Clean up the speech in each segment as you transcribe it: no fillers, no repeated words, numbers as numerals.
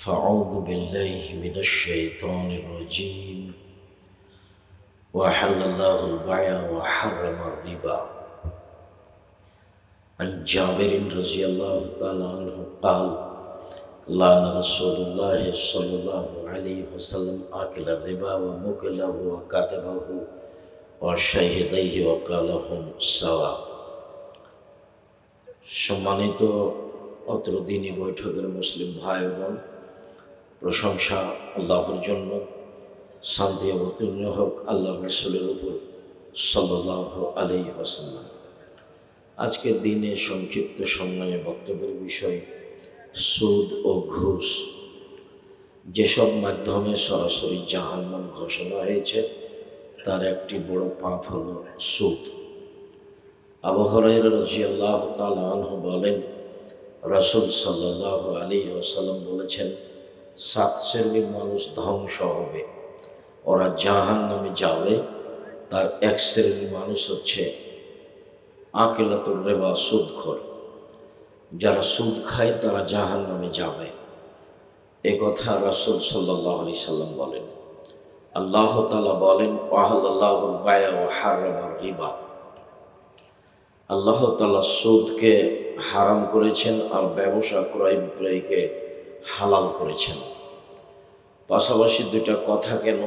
فأعوذ بالله من الشيطان الرجيم وأحل الله البيع وحرم الربا عن جابر رضي الله تعالى عنه قال لعن رسول الله صلى الله عليه وسلم آكل الربا وموكله وكاتبه وشاهديه وقال هم سواء। সম্মানিত অত্র দিনী বৈঠকের মুসলিম ভাই বোন, প্রশংসা আল্লাহর জন্য, শান্তি অবতীর্ণ হোক আল্লাহ রাসূলের উপর সাল্লাল্লাহু আলাইহি ওয়াসাল্লাম। আজকের দিনে সংক্ষিপ্ত সময়ে বক্তব্যের বিষয় সুদ ও ঘুষ। যেসব মাধ্যমে সরাসরি জাহান্নাম ঘোষণা হয়েছে তার একটি বড় পাপ হলো সুদ। আবু হুরায়রা রাদিয়াল্লাহু তাআলা আনহু বলেন, রাসূল সাল্লাল্লাহু আলাইহি ওয়াসাল্লাম বলেছেন, 7 শ্রেণীর মানুষ ধ্বংস হবে, ওরা জাহান্নামে যাবে। তার এক শ্রেণীর মানুষ হচ্ছে আকিলাতুর রিবা, সুদখোর। যারা সুদ খায় তারা জাহান্নামে যাবে, এ কথা রাসূল সাল্লাল্লাহু আলাইহি সাল্লাম বলেন। আল্লাহ তাআলা বলেন, ওয়াহাল্লাল্লাহুল বাই'a ওয়া হারামার রিবা। আল্লাহ তাআলা সুদকে হারাম করেছেন আর ব্যবসা ক্রয় বিক্রয়কে হালাল করেছেন। পাশাপাশি দুইটা কথা কেন?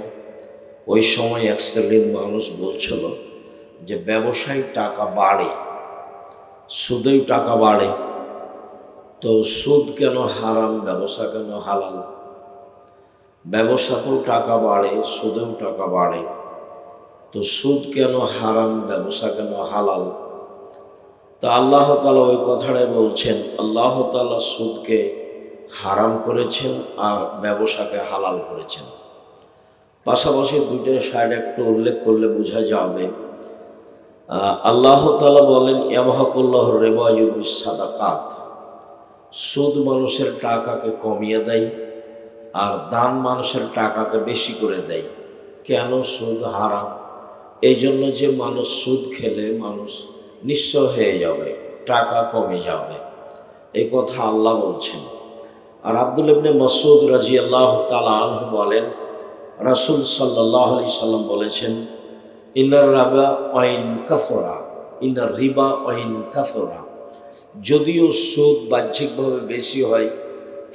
ওই সময় এক শ্রেণীর মানুষ বলছিল যে ব্যবসায় টাকা বাড়ে, সুদেও টাকা বাড়ে, তো সুদ কেন হারাম, ব্যবসা কেন হালাল? ব্যবসাতেও টাকা বাড়ে, সুদেও টাকা বাড়ে, তো সুদ কেন হারাম, ব্যবসা কেন হালাল? তা আল্লাহ তাআলা ওই কথাটাই বলছেন, আল্লাহ তাআলা সুদকে হারাম করেছেন আর ব্যবসাকে হালাল করেছেন। পাশাপাশি দুইটা সাইড একটু উল্লেখ করলে বোঝা যাবে। আল্লাহ তাআলা বলেন, ইয়ামহাকুল্লাহুর রিবা ওয়া ইউরবিস সাদাকাত। সুদ মানুষের টাকাকে কমিয়ে দেয় আর দান মানুষের টাকাকে বেশি করে দেয়। কেন সুদ হারাম? এই জন্য যে মানুষ সুদ খেলে মানুষ নিঃস্ব হয়ে যাবে, টাকা কমে যাবে, এই কথা আল্লাহ বলছেন। আর আব্দুল্লাহ ইবনে মাসউদ রাদিয়াল্লাহু তাআলা আনহু বলেন, রাসূল সাল্লাল্লাহু আলাইহি সাল্লাম বলেছেন, ইন্নার রিবা ওয়া ইন কাসরা, ইন্নার রিবা ওয়া ইন কাসরা। যদিও সুদ বাহ্যিকভাবে বেশি হয়,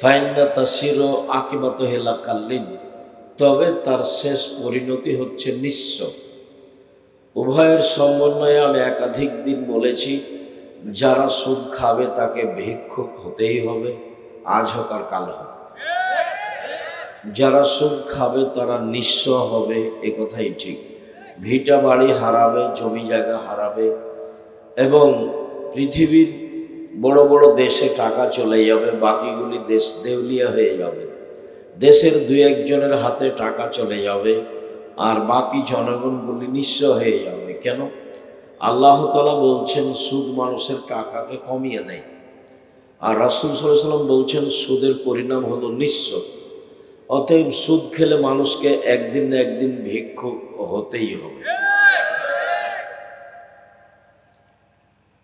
ফাইন্না তাসিরু আকিবাতুহু ইলা কাল্লিন, তবে তার শেষ পরিণতি হচ্ছে নিঃস্ব। উভয়ের সমন্বয়ে আমি একাধিক দিন বলেছি, যারা সুদ খাবে তাকে ভিক্ষুক হতেই হবে, আজ হোক আর কাল হোক। যারা সুদ খাবে তারা নিঃস্ব হবে, এ কথাই ঠিক। ভিটা বাড়ি হারাবে, জমি জায়গা হারাবে, এবং পৃথিবীর বড় বড় দেশে টাকা চলে যাবে, বাকিগুলি দেশ দেউলিয়া হয়ে যাবে। দেশের 2-1 জনের হাতে টাকা চলে যাবে আর বাকি জনগণগুলি নিঃস্ব হয়ে যাবে। কেন? আল্লাহ তাআলা বলছেন সুদ মানুষের টাকাকে কমিয়ে দেয়, আর রাসূল সাল্লাল্লাহু আলাইহি ওয়াসাল্লাম বলছেন সুদের পরিণাম হলো নিঃস্ব। অতএব সুদ খেলে মানুষকে একদিন না একদিন ভিক্ষুক হতেই হবে।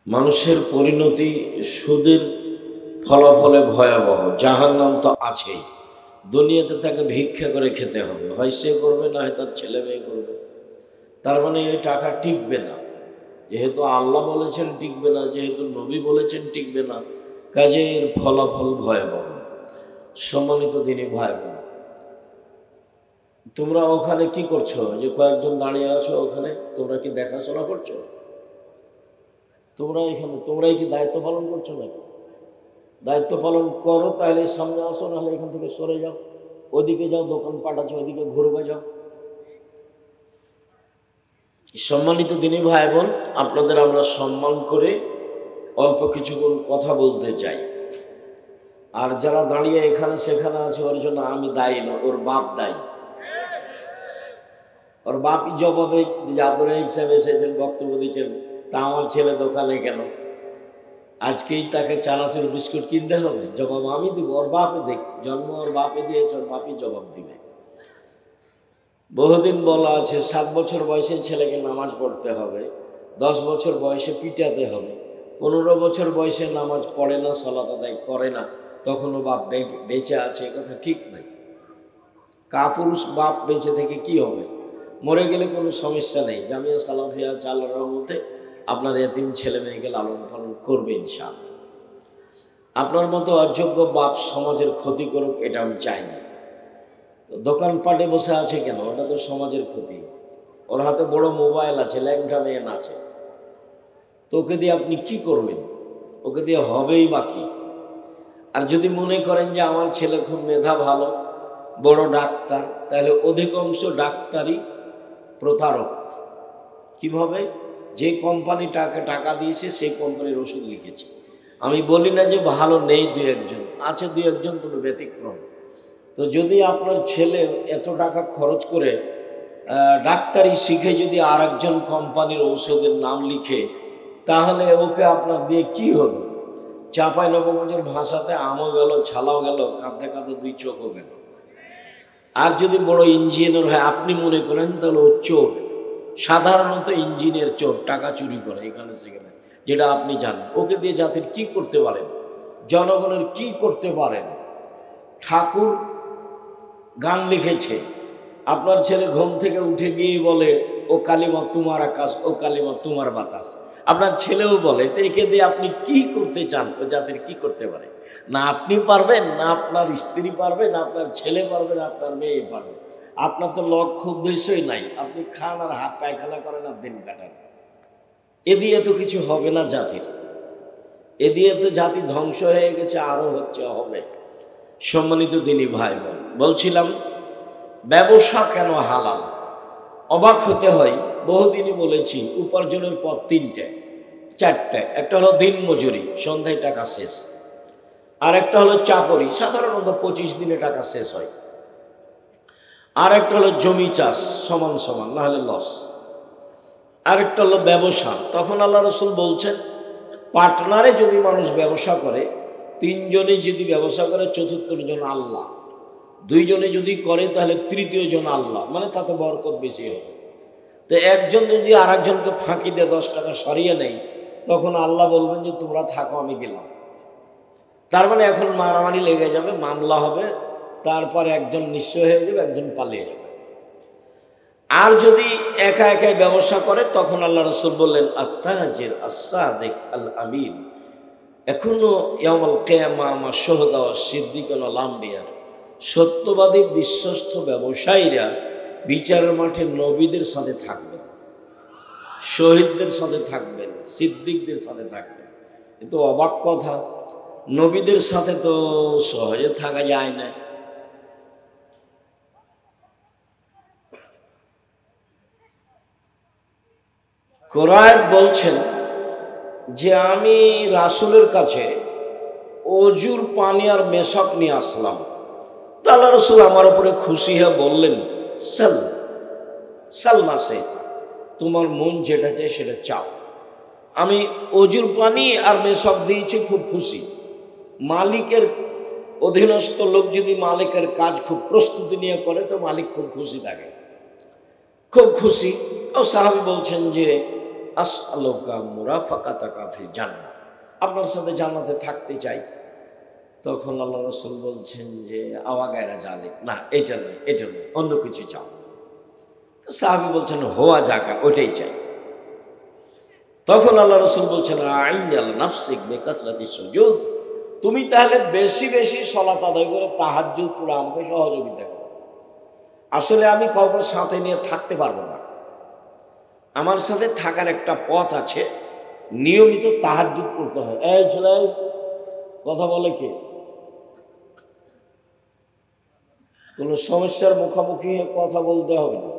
মানুষের পরিণতি সুদের ফলাফলে ভয়াবহ। জাহান্নাম তো আছেই, দুনিয়াতে তাকে ভিক্ষা করে খেতে হবে, হয় সে করবে না হয় তার ছেলে মেয়ে করবে। তার মানে এই টাকা টিকবে না। যেহেতু আল্লাহ বলেছেন টিকবে না, যেহেতু নবী বলেছেন টিকবে না, কাজে এর ফলাফল ভয়াবহ। সম্মানিত দিনী ভাই বোন, তোমরা ওখানে কি করছো? যে কয়েকজন দাঁড়িয়ে আছো ওখানে, তোমরা কি দেখাশোনা করছো? তোমরাই কি দায়িত্ব পালন করছো না? দায়িত্ব পালন করো, তাহলে সামনে আসো, নাহলে এখান থেকে সরে যাও, ওদিকে যাও, দোকানপাট আছে ওদিকে ঘুরবে যাও। সম্মানিত দিনী ভাই বোন, আপনাদের আমরা সম্মান করে অল্প কিছুক্ষণ কথা বলতে চাই। আর যারা দাঁড়িয়ে এখানে সেখানে আছে, ওর জন্য আমি দায়ী না, ওর বাপ দায়ী। ওর বাপই জবাবে যে আপনারা হিসাব এসেছেন, বক্তব্য দিচ্ছেন, তা আমার ছেলে দোকানে কেন, আজকেই তাকে চানাচুর বিস্কুট কিনতে হবে? জবাব আমি দিব, ওর বাপে দেখ, জন্ম ওর বাপে দিয়েছে, ওর বাপই জবাব দিবে। বহুদিন বলা আছে 7 বছর বয়সে ছেলেকে নামাজ পড়তে হবে, 10 বছর বয়সে পিটাতে হবে, 15 বছর বয়সে নামাজ পড়ে না, সালাত আদায় করে না, তখনও বাপ বেঁচে আছে, এ কথা ঠিক নাই। কাপুরুষ বাপ বেঁচে থেকে কি হবে? মরে গেলে কোনো সমস্যা নেই। জামিয়া সালাফিয়া আল্লাহর রহমতে আপনার এতিম ছেলে মেয়েকে লালন পালন করবে ইনশাআল্লাহ। আপনার মতো অযোগ্য বাপ সমাজের ক্ষতি করুক, এটা আমি চাই না। দোকানপাটে বসে আছে কেন? ওটা তো সমাজের ক্ষতি। ওর হাতে বড় মোবাইল আছে, ল্যাংটা মেয়ে আছে, তো ওকে দিয়ে আপনি কি করবেন? ওকে দিয়ে হবেই বাকি। আর যদি মনে করেন যে আমার ছেলে খুব মেধা ভালো, বড় ডাক্তার, তাহলে অধিকাংশ ডাক্তারই প্রতারক। কিভাবে? যে কোম্পানিটাকে টাকা দিয়েছে সেই কোম্পানির ওষুধ লিখেছে। আমি বলি না যে ভালো নেই, দুই একজন আছে, দুই একজন তবে ব্যতিক্রম। তো যদি আপনার ছেলে এত টাকা খরচ করে ডাক্তারি শিখে যদি আর একজন কোম্পানির ঔষধের নাম লিখে, তাহলে ওকে আপনার দিয়ে কি হলো? চাঁপাইনবাবগঞ্জের ভাষাতে আমও গেল, ছালাও গেল, কাঁদতে কাঁদতে দুই চোখও গেল। আর যদি বড় ইঞ্জিনিয়ার হয় আপনি মনে করেন, তাহলে ও চোর। সাধারণত ইঞ্জিনিয়ার চোর, টাকা চুরি করে এখানে সেখানে, যেটা আপনি জানেন। ওকে দিয়ে জাতির কি করতে পারেন? জনগণের কি করতে পারেন? ঠাকুর গান লিখেছে, আপনার ছেলে ঘুম থেকে উঠে গিয়ে বলে, ও কালিমা তোমার আকাশ, ও কালিমা তোমার বাতাস। আপনার ছেলেও বলে। তো একে দিয়ে আপনি কি করতে চান? ও জাতির কি করতে পারে? না আপনি পারবেন, না আপনার স্ত্রী পারবে, না আপনার ছেলে পারবে, না আপনার মেয়ে পারবে। আপনার তো লক্ষ্য উদ্দেশ্যই নাই। আপনি খান আর হাত পায়খানা করেন আর দিন কাটান। এ দিয়ে তো কিছু হবে না জাতির। এ দিয়ে তো জাতি ধ্বংস হয়ে গেছে, আরো হচ্ছে, হবে। সম্মানিত দিনী ভাই বোন, বলছিলাম ব্যবসা কেন হালাল? অবাক হতে হয়। বহুদিনই বলেছি উপার্জনের পথ তিনটে চারটে। একটা হলো দিন মজুরি, সন্ধ্যায় টাকা শেষ। আর একটা হলো চাকরি, সাধারণত 25 দিনে টাকা শেষ হয়। আর একটা হলো জমি চাষ, সমান সমান, না হলে লস। আর একটা হলো ব্যবসা। তখন আল্লাহ রসুল বলছেন, পার্টনারে যদি মানুষ ব্যবসা করে, তিনজনে যদি ব্যবসা করে, চতুর্থ জন আল্লাহ, দুইজনে যদি করে তাহলে তৃতীয় জন আল্লাহ, মানে তাতে বরকত বেশি হবে। তো একজন যদি আর একজনকে ফাঁকি দিয়ে 10 টাকা সরিয়ে নেয়, তখন আল্লাহ বলবেন যে তোমরা থাকো, আমি গেলাম। তার মানে এখন মারামারি লেগে যাবে, মামলা হবে, তারপর একজন নিঃস্ব হয়ে যাবে, একজন পালিয়ে যাবে। আর যদি একা একাই ব্যবসা করে, তখন আল্লাহ রসুল বললেন, আত্তাজির আস-সাদিক আল আমিন এখনো ইয়াউমুল কিয়ামা মা শুহাদা ওয়াস সিদ্দিকিন ওয়াল আম্বিয়া, সত্যবাদী বিশ্বস্ত ব্যবসায়ীরা বিচারের মাঠে নবীদের সাথে থাকবেন, শহীদদের সাথে থাকবেন, সিদ্দিকদের সাথে থাকবেন। কিন্তু অবাক কথা, নবীদের সাথে তো সহজে থাকা যায় না। কোরআন বলছেন যে আমি রাসূলের কাছে অজুর পানি আর মেশক নিয়ে আসলাম। তো আল্লাহ রসুল আমার উপরে খুশি হয়ে বললেন, সাল সালমা সে, তোমার মন যেটা চায় সেটা চাও। আমি অজুর পানি আর মেশক দিয়েছি, খুব খুশি। মালিকের অধীনস্থ লোক যদি মালিকের কাজ খুব প্রস্তুতি নিয়ে করে, তো মালিক খুব খুশি থাকে, খুব খুশি। ও সাহাবী বলছেন যে আসআলুকা মুরাফাকাতাকা ফিল জান্নাহ, আপনার সাথে জান্নাতে থাকতে চাই। তখন আল্লাহ রসুল বলছেন যে আওয়া গায়রা জালিক, না এটা নয়, এটা নয়, অন্য কিছু চাও। তো সাহাবী বলছেন হোয়া জাকা, ওইটাই চাই। তখন আল্লাহ রসুল বলছেন আইনি আল্লাহ নাফসিক বিকাসরাতিস সুজুদ, তুমি তাহলে বেশি বেশি সালাত আদায় করে তাহাজ্জুদ পড়ে আমাকে সহযোগিতা করো। আসলে আমি কাউকে সাথে নিয়ে থাকতে পারবো না। আমার সাথে থাকার একটা পথ আছে, নিয়মিত তাহাজ্জুদ পড়তে হয়। এই ছেলে কথা বলে কে? কোনো সমস্যার মুখোমুখি কথা বলতে হবে না।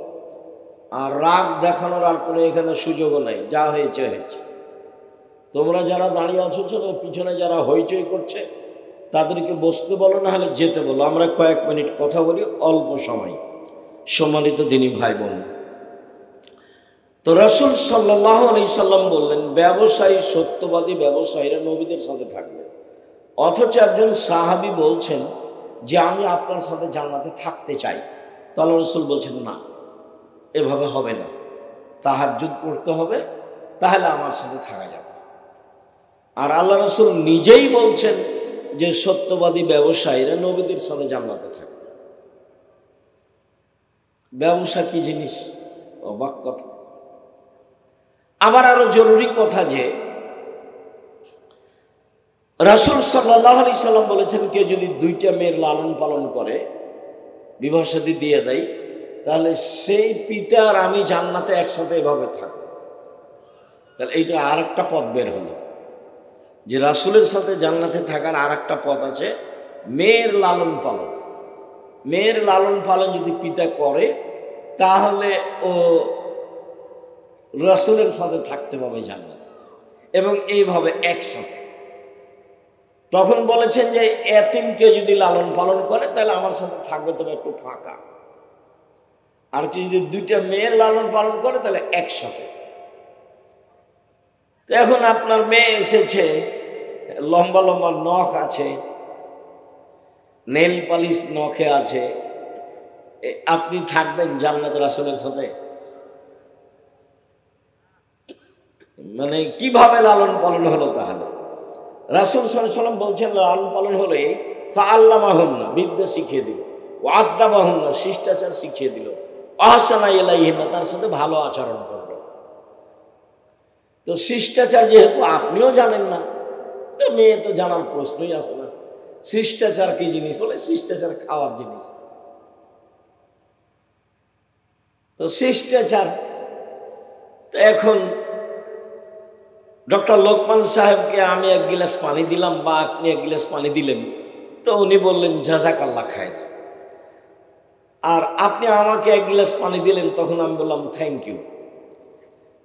আর রাগ দেখানোর আর কোনো এখানে সুযোগও নাই, যা হয়েছে হয়েছে। তোমরা যারা দাঁড়িয়ে আছো, চলো পিছনে যারা হইচই করছে তাদেরকে বসতে বলো, না হলে যেতে বলো। আমরা কয়েক মিনিট কথা বলি, অল্প সময়। সম্মানিত দিনী ভাই বোন, তো রাসূল সাল্লাল্লাহু আলাইহি সাল্লাম বললেন, ব্যবসায়ী, সত্যবাদী ব্যবসায়ীরা নবীদের সাথে থাকবে। অথচ একজন সাহাবী বলছেন যে আমি আপনার সাথে জান্নাতে থাকতে চাই। তাহলে রাসূল বলছেন না, এভাবে হবে না, তাহাজ্জুদ পড়তে হবে, তাহলে আমার সাথে থাকা যাবে। আর আল্লাহ রাসূল নিজেই বলছেন যে সত্যবাদী ব্যবসায়ীরা নবীদের সাথে জান্নাতে থাকে। ব্যবসা কি জিনিস, অবাক কথা। আবার আরো জরুরি কথা যে রাসূল সাল্লাল্লাহু আলাইহি সাল্লাম বলেছেন, কেউ যদি 2টা মেয়ের লালন পালন করে, বিবাহ শাদী দিয়ে দেয়, তাহলে সেই পিতা আর আমি জান্নাতে একসাথে এভাবে থাকব। তাহলে এইটা আর একটা পথ বের হলো যে রাসূলের সাথে জান্নাতে থাকার আর একটা পথ আছে, মেয়ের লালন পালন। মেয়ের লালন পালন যদি পিতা করে তাহলে ও রাসূলের সাথে থাকতে পাবে জান্নাতে, এবং এইভাবে একসাথে। তখন বলেছেন যে এতিমকে যদি লালন পালন করে তাহলে আমার সাথে থাকবে, তবে একটু ফাঁকা। আর যদি 2টা মেয়ের লালন পালন করে তাহলে একসাথে। তো এখন আপনার মেয়ে এসেছে, লম্বা লম্বা নখ আছে, নেল পালিশ নখে আছে, আপনি থাকবেন জান্নাত রাসূলের সাথে? মানে কিভাবে লালন পালন হলো? তাহলে রাসূল সাল্লাল্লাহু আলাইহি ওয়াসাল্লাম বলছেন, লালন পালন হলে ফাআল্লামাহুন্না, বিদ্যা শিখিয়ে দিল, ও আদাবাহুন্না, শিষ্টাচার শিখিয়ে দিল, আহসানা ইলাইহিন্না, তার সাথে ভালো আচরণ করলো। তো শিষ্টাচার যেহেতু আপনিও জানেন না, তো মেয়ে তো জানার প্রশ্নই আসে না। শিষ্টাচার কি জিনিস? বলে শিষ্টাচার খাওয়ার জিনিস। তো শিষ্টাচার, তো এখন ডক্টর লোকমান সাহেবকে আমি 1 গিলাস পানি দিলাম বা আপনি 1 গিলাস পানি দিলেন, তো উনি বললেন জাযাকাল্লাহ খায়ের। আর আপনি আমাকে 1 গিলাস পানি দিলেন, তখন আমি বললাম থ্যাংক ইউ।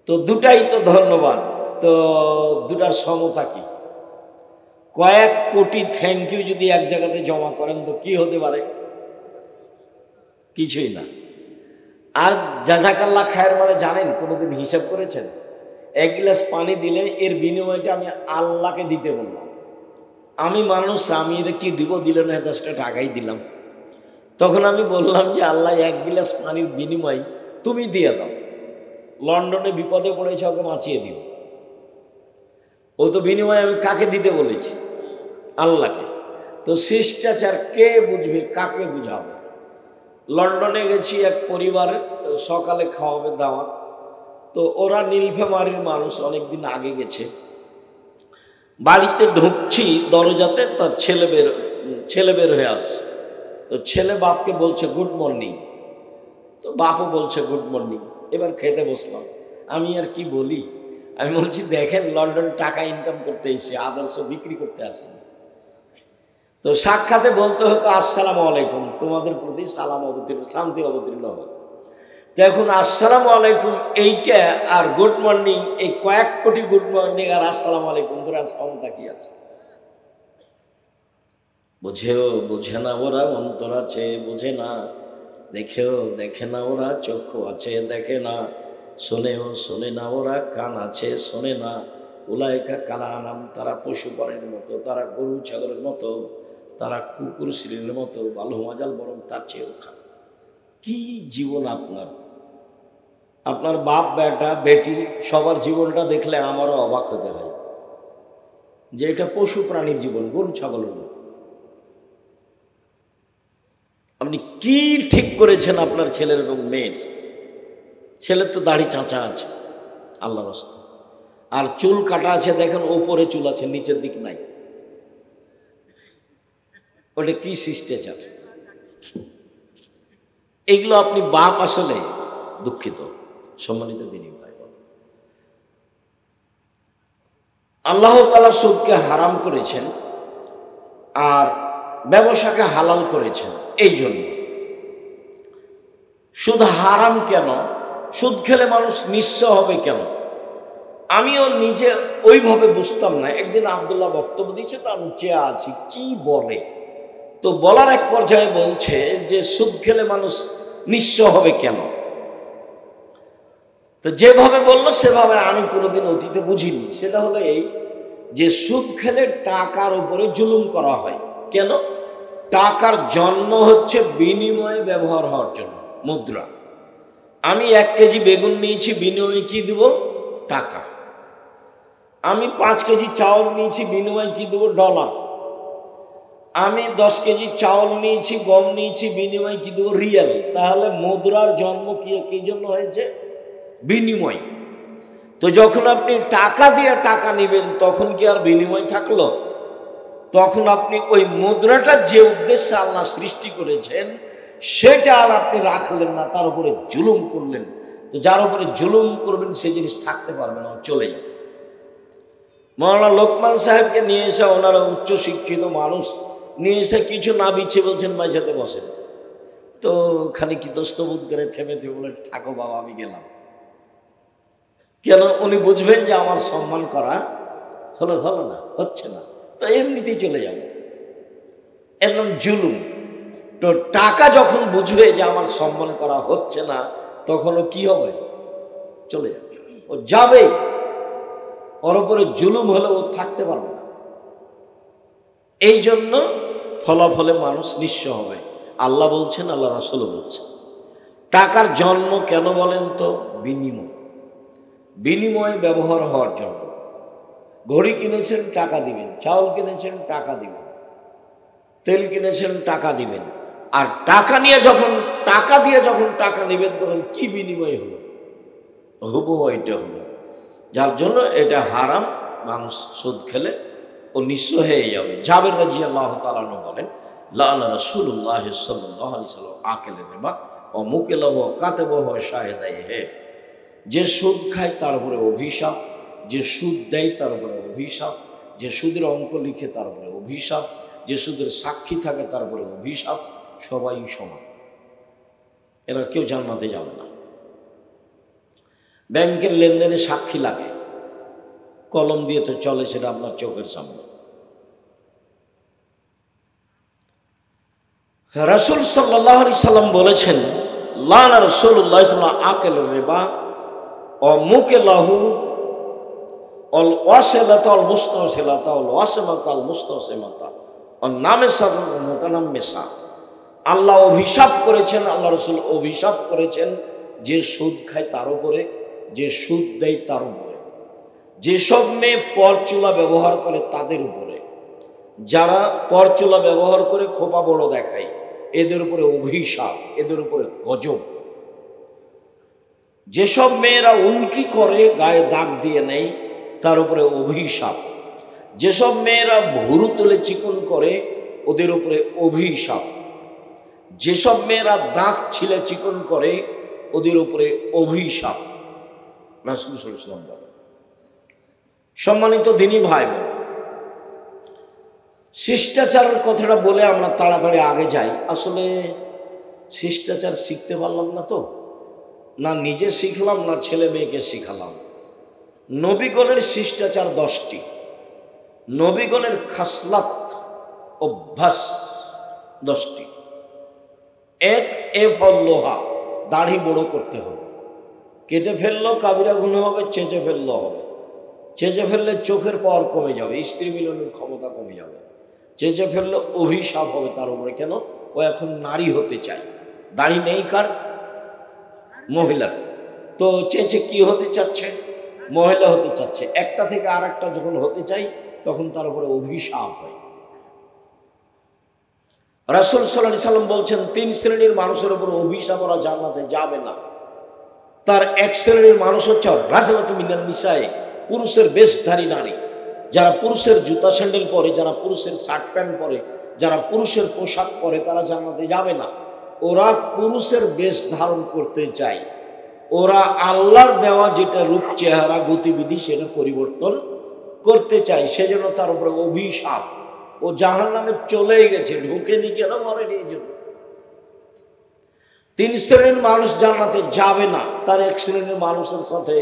তো দুটাই তো ধন্যবাদ। তো দুটার সমতা কি? কয়েক কোটি থ্যাংক ইউ যদি এক জায়গাতে জমা করেন তো কি হতে পারে? কিছুই না। আর জাযাকাল্লাহ খায়ের মানে জানেন, কোনোদিন হিসাব করেছেন? 1 গিলাস পানি দিলে এর বিনিময়টা আমি আল্লাহকে দিতে বললাম। আমি মানুষ, আমি এর কি দিব? দিল না, 10টা টাকাই দিলাম। তখন আমি বললাম যে আল্লাহ, 1 গিলাস পানির বিনিময় তুমি দিয়ে দাও। লন্ডনে বিপদে পড়েছে, ওকে বাঁচিয়ে দিও। ও তো বিনিময় আমি কাকে দিতে বলেছি? আল্লাহকে। তো শিষ্টাচার কে বুঝবে, কাকে বুঝাবে? লন্ডনে গেছি এক পরিবার, সকালে খাওয়াবে দাওয়াত। তো ওরা নীলফামারীর মানুষ, অনেকদিন আগে গেছে। বাড়িতে ঢুকছি, দরজাতে তার ছেলে বের হয়ে আসে। তো ছেলে বাপকে বলছে গুড মর্নিং, তো বাপও বলছে গুড মর্নিং। এবার খেতে বসলাম। আমি আর কি বলি, আমি বলছি দেখেন, লন্ডন টাকা ইনকাম করতে এসেছে, আদর্শ বিক্রি করতে আসেনি। তো সাক্ষাতে বলতে হতো আসসালামু আলাইকুম, তোমাদের প্রতি সালাম অবতীর্ণ, শান্তি অবতীর্ণ হোক। তো এখন আসসালামু আলাইকুম এইটা আর গুড মর্নিং, এই কয়েক কোটি গুড মর্নিং আর আসসালামু আলাইকুম, তোর আর সমতা কি আছে? বোঝে না ওরা, অন্তর আছে বোঝে না, দেখে না ওরা, চক্ষু আছে দেখে না, শোনে না ওরা, কান আছে শোনে না। উলাইকা কাল আনাম, তারা পশু প্রাণীর মতো, তারা গরু ছাগলের মতো, তারা কুকুর শ্রীর মতো, বালু মাজাল, বরং তার চেয়েও খারাপ। কি জীবন আপনার বাপ বেটা বেটি সবার জীবনটা দেখলে আমারও অবাক হতে হয় যে এটা পশু প্রাণীর জীবন, গরু ছাগলের মতো। আপনি কি ঠিক করেছেন আপনার ছেলের এবং মেয়ের? ছেলের তো দাড়ি চাঁচা আছে আল্লাহর রাস্তা, আর চুল কাটা আছে, দেখেন ওপরে চুল আছে, নিচের দিক নাই। ওটা কি শিষ্টাচার? এগুলো আপনি বাপ আসলে দুঃখিত। সম্মানিত দিনী ভাই, আল্লাহ তাআলা সুদকে হারাম করেছেন আর ব্যবসাকে হালাল করেছেন। এই জন্য সুদ হারাম কেন? সুদ খেলে মানুষ নিঃস্ব হবে কেন? আমিও নিজে ওইভাবে বুঝতাম না। একদিন আব্দুল্লাহ বক্তব্য দিচ্ছে, তো আমি চেয়ে আছি কি বলে। তো বলার এক পর্যায়ে বলছে যে সুদ খেলে মানুষ নিঃস্ব হবে কেন? তো যেভাবে বললো সেভাবে আমি কোনোদিন অতীতে বুঝিনি। সেটা হলো এই যে সুদ খেলে টাকার উপরে জুলুম করা হয়। কেন? টাকার জন্ম হচ্ছে বিনিময়ে ব্যবহার হওয়ার জন্য, মুদ্রা। আমি 1 কেজি বেগুন নিয়েছি, বিনিময়ে কি দেব? টাকা। আমি 5 কেজি চাউল নিয়েছি, বিনিময়ে কি দেবো? ডলার। আমি 10 কেজি চাউল নিয়েছি, গম নিয়েছি, বিনিময় কি দেবো? রিয়াল। তাহলে মুদ্রার জন্ম কি জন্য হয়েছে? বিনিময়। তো যখন আপনি টাকা দিয়ে টাকা নেবেন তখন কি আর বিনিময় থাকলো? তখন আপনি ওই মুদ্রাটা যে উদ্দেশ্যে আল্লাহ সৃষ্টি করেছেন সেটা আর আপনি রাখলেন না, তার উপরে জুলুম করলেন। তো যার উপরে জুলুম করবেন সেই জিনিস থাকতে পারবে না, চলে যাবে। মৌলানা লোকমান সাহেবকে নিয়ে এসে, ওনারা উচ্চ শিক্ষিত মানুষ, নিয়ে এসে কিছু না বিছিয়ে বলছেন মাঝাতে বসেন। তো খানিক ইতস্তবোধ করে থেমে বলে, থাকো বাবা আমি গেলাম। কেন? উনি বুঝবেন যে আমার সম্মান করা হলো না, হচ্ছে না, তো এমনিতেই চলে যাবে। এর নাম জুলুম। তো টাকা যখন বুঝবে যে আমার সম্মান করা হচ্ছে না, তখন ও কি হবে? চলে যাবে, ও যাবে। ওর উপরে জুলুম হলে ও থাকতে পারবে না। এই জন্য ফলাফলে মানুষ নিঃস্ব হবে। আল্লাহ বলছেন, আল্লাহ রাসূল বলছেন। টাকার জন্ম কেন বলেন তো? বিনিময়। বিনিময় ব্যবহার হওয়ার জন্য। ঘড়ি কিনেছেন, টাকা দিবেন। চাউল কিনেছেন, টাকা দিবেন। তেল কিনেছেন, টাকা দিবেন। আর টাকা দিয়ে যখন টাকা নেবেন তখন কি বিনিময় হলো? হুবহু এটা হলো। যার জন্য এটা হারাম। মানুষ সুদ খেলে ও নিঃস্ব হয়ে যাবে। জাবের রাদিয়াল্লাহু তাআলা আনহু বলেন, লাআনা রাসূলুল্লাহ সাল্লাল্লাহু আলাইহি ওয়াসাল্লাম আকিলের রিবা ওয়া মুকিলাহু ওয়া কাতাবাহু ওয়া শাহিদাইহি। যে সুদ খায় তার উপরে অভিশাপ, যে সুদ দেয় তার উপরে অভিশাপ, যে সুদের অঙ্ক লিখে তার উপরে অভিশাপ, যে সুদের সাক্ষী থাকে তার উপরে অভিশাপ। সবাই সমান, এরা কেউ জান্নাতে যাবে না। ব্যাংকের লেনদেনে সাক্ষী লাগে, কলম দিয়ে তো চলে, সেটা আপনার চোখের সামনে। রাসূল সাল্লাল্লাহু আলাইহি সাল্লাম বলেছেন, লানা রাসূলুল্লাহ সাল্লাল্লাহু আলাইহি আকিলুর রিবা ও মুকিলাহু অল ওয়াসিলাতা অল মুস্তাওসিলাতা অল ওয়াসিমাতা অল মুস্তাওসিমাতা অন নামিসাতুল মুতানাম্মিসা। আল্লাহ অভিশাপ করেছেন, আল্লাহ রাসূল অভিশাপ করেছেন যে সুদ খায় তার উপরে, যে সুদ দেয় তার উপরে, যেসব মেয়ে পরচুলা ব্যবহার করে তাদের উপরে, যারা পরচুলা ব্যবহার করে খোপা বড় দেখায় এদের উপরে অভিশাপ, এদের উপরে গজব। যেসব মেয়েরা উল্কি করে গায়ে দাগ দিয়ে নেয় তার উপরে অভিশাপ। যেসব মেয়েরা ভুরু তুলে চিকন করে ওদের উপরে অভিশাপ। যেসব মেয়েরা দাঁত ছিলে চিকন করে ওদের উপরে অভিশাপ। রাসূল সাল্লাল্লাহু আলাইহি ওয়াসাল্লাম বলেন। সম্মানিত দ্বীনী ভাই বোন, শিষ্টাচারের কথাটা বলে আমরা তাড়াতাড়ি আগে যাই। আসলে শিষ্টাচার শিখতে পারলাম না, তো না নিজে শিখলাম না ছেলে মেয়েকে শিখালাম। নবীগণের শিষ্টাচার 10টি, নবীগণের খাসলাত অভ্যাস 10টি। এক, লোহা, দাড়ি বড় করতে হবে। কেটে ফেললো কাবিরা গুনাহ হবে, চেঁচে ফেললো হবে। চেঁচে ফেললে চোখের পাওয়ার কমে যাবে, স্ত্রী মিলনের ক্ষমতা কমে যাবে। চেঁচে ফেললে অভিশাপ হবে তার উপরে। কেন? ও এখন নারী হতে চায়। দাড়ি নেই কার? মহিলার। তো চেঁচে কি হতে চাচ্ছে? মহিলা হতে চাচ্ছে। একটা থেকে আর একটা যখন হতে চাই তখন তার উপরে অভিশাপ হয়। রাসূল সাল্লাল্লাহু আলাইহি সাল্লাম বলছেন, 3 শ্রেণীর মানুষের উপর অভিশাপ, ওরা জান্নাতে যাবে না। তার এক শ্রেণীর মানুষ হচ্ছে রাজলাতু মিনান নিসায়ে, পুরুষের বেশধারী নারী, যারা পুরুষের জুতা স্যান্ডেল পরে, যারা পুরুষের শার্ট প্যান্ট পরে, যারা পুরুষের পোশাক পরে, তারা জান্নাতে যাবে না। ওরা পুরুষের বেশ ধারণ করতে চায়। ওরা আল্লাহর দেওয়া যেটা রূপ চেহারা গতিবিধি সেটা পরিবর্তন করতে চায়। সেজন্য তার উপরে অভিশাপ। ও জাহান্নামে চলে গেছে, ঢুকেনি কেন? মরেনি এই জন্য। 3 শ্রেণীর মানুষ জান্নাতে যাবে না। তার এক শ্রেণীর মানুষের সাথে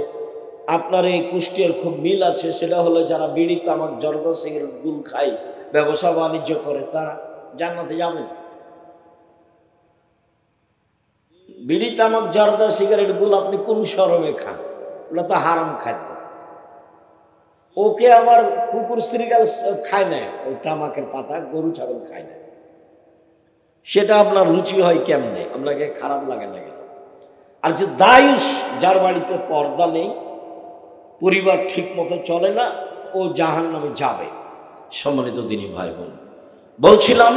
আপনার এই কুষ্টিয়ার খুব মিল আছে। সেটা হলো যারা বিড়ি, তামাক, জর্দা, সিগারেট, গুল খায়, ব্যবসা বাণিজ্য করে, তারা জান্নাতে যাবে না। বিড়ি, তামাক, জর্দা, সিগারেট, গুল আপনি কোন শরমে খান? ওটা তো হারাম খাদ্য। ওকে আবার কুকুর শ্রীগাল খায় না, ওই তামাকের পাতা গরু ছাগল খায় না। সেটা আপনার রুচি হয় কেমনে? আপনাকে খারাপ লাগে না কেন? আর যে দায়ুস, যার বাড়িতে পর্দা নেই, পরিবার ঠিক মতো চলে না, ও জাহান্নামে যাবে। সম্মানিত দ্বীনী ভাই বোন, বলছিলাম